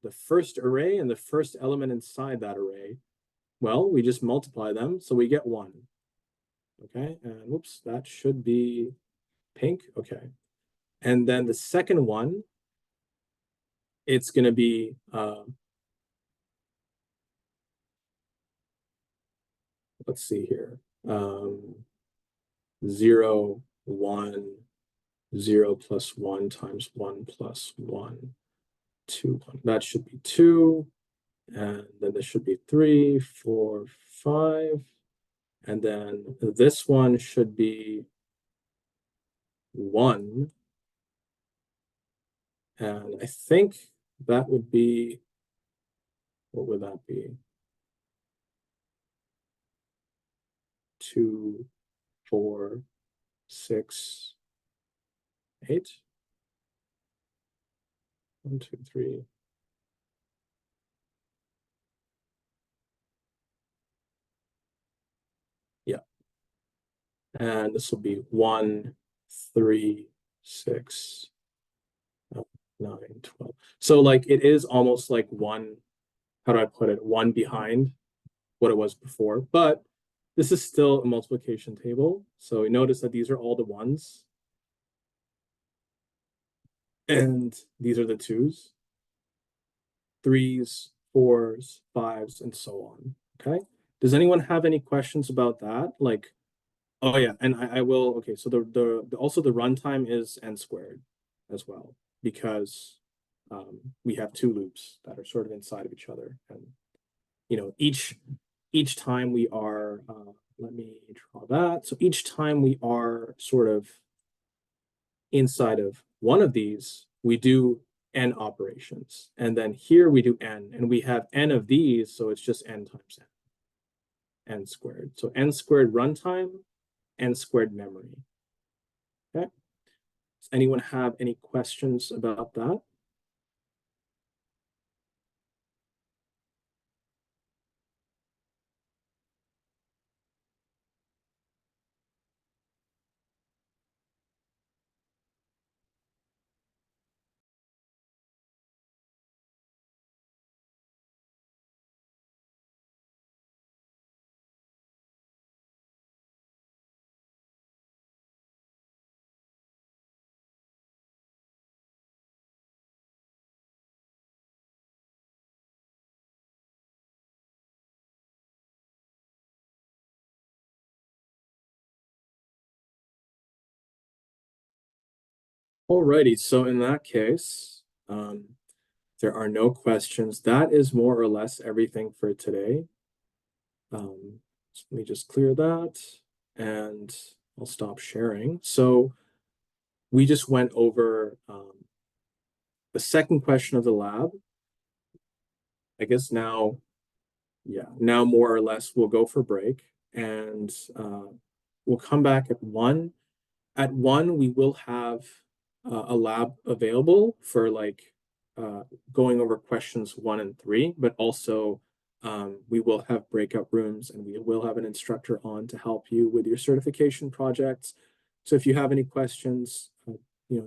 the first array and the first element inside that array. Well, we just multiply them, so we get 1. Okay, and whoops, that should be pink. Okay. And then the second one, it's going to be, let's see here, 0, 1, 0 plus 1 times 1 plus 1, 2, 1. That should be 2. And then this should be 3, 4, 5. And then this one should be 1. And I think that would be, what would that be? 2, 4, 6, 8. 1, 2, 3. Yeah. And this will be 1, 3, 6, 9, 12. So like it is almost like one, how do I put it? One behind what it was before, but this is still a multiplication table. So we notice that these are all the ones. And these are the 2s, 3s, 4s, 5s, and so on. Okay. Does anyone have any questions about that? Like, oh yeah, and I will, okay, so also the runtime is n squared as well, because we have 2 loops that are sort of inside of each other. And, you know, each time we are, let me draw that. So each time we are sort of inside of one of these, we do n operations. And then here we do n, and we have n of these, so it's just n times n squared. So n squared runtime, n squared memory. Okay. Does anyone have any questions about that? Alrighty, so in that case, there are no questions. That is more or less everything for today. Let me just clear that and I'll stop sharing. So we just went over the second question of the lab. I guess now, yeah, now more or less we'll go for break and we'll come back at 1. At 1, we will have a lab available for like going over questions 1 and 3, but also we will have breakout rooms and we will have an instructor on to help you with your certification projects. So if you have any questions,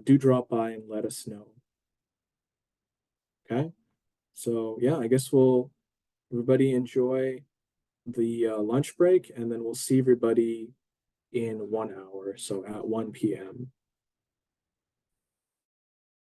do drop by and let us know. Okay. So yeah, I guess everybody enjoy the lunch break, and then we'll see everybody in 1 hour. So at 1 p.m.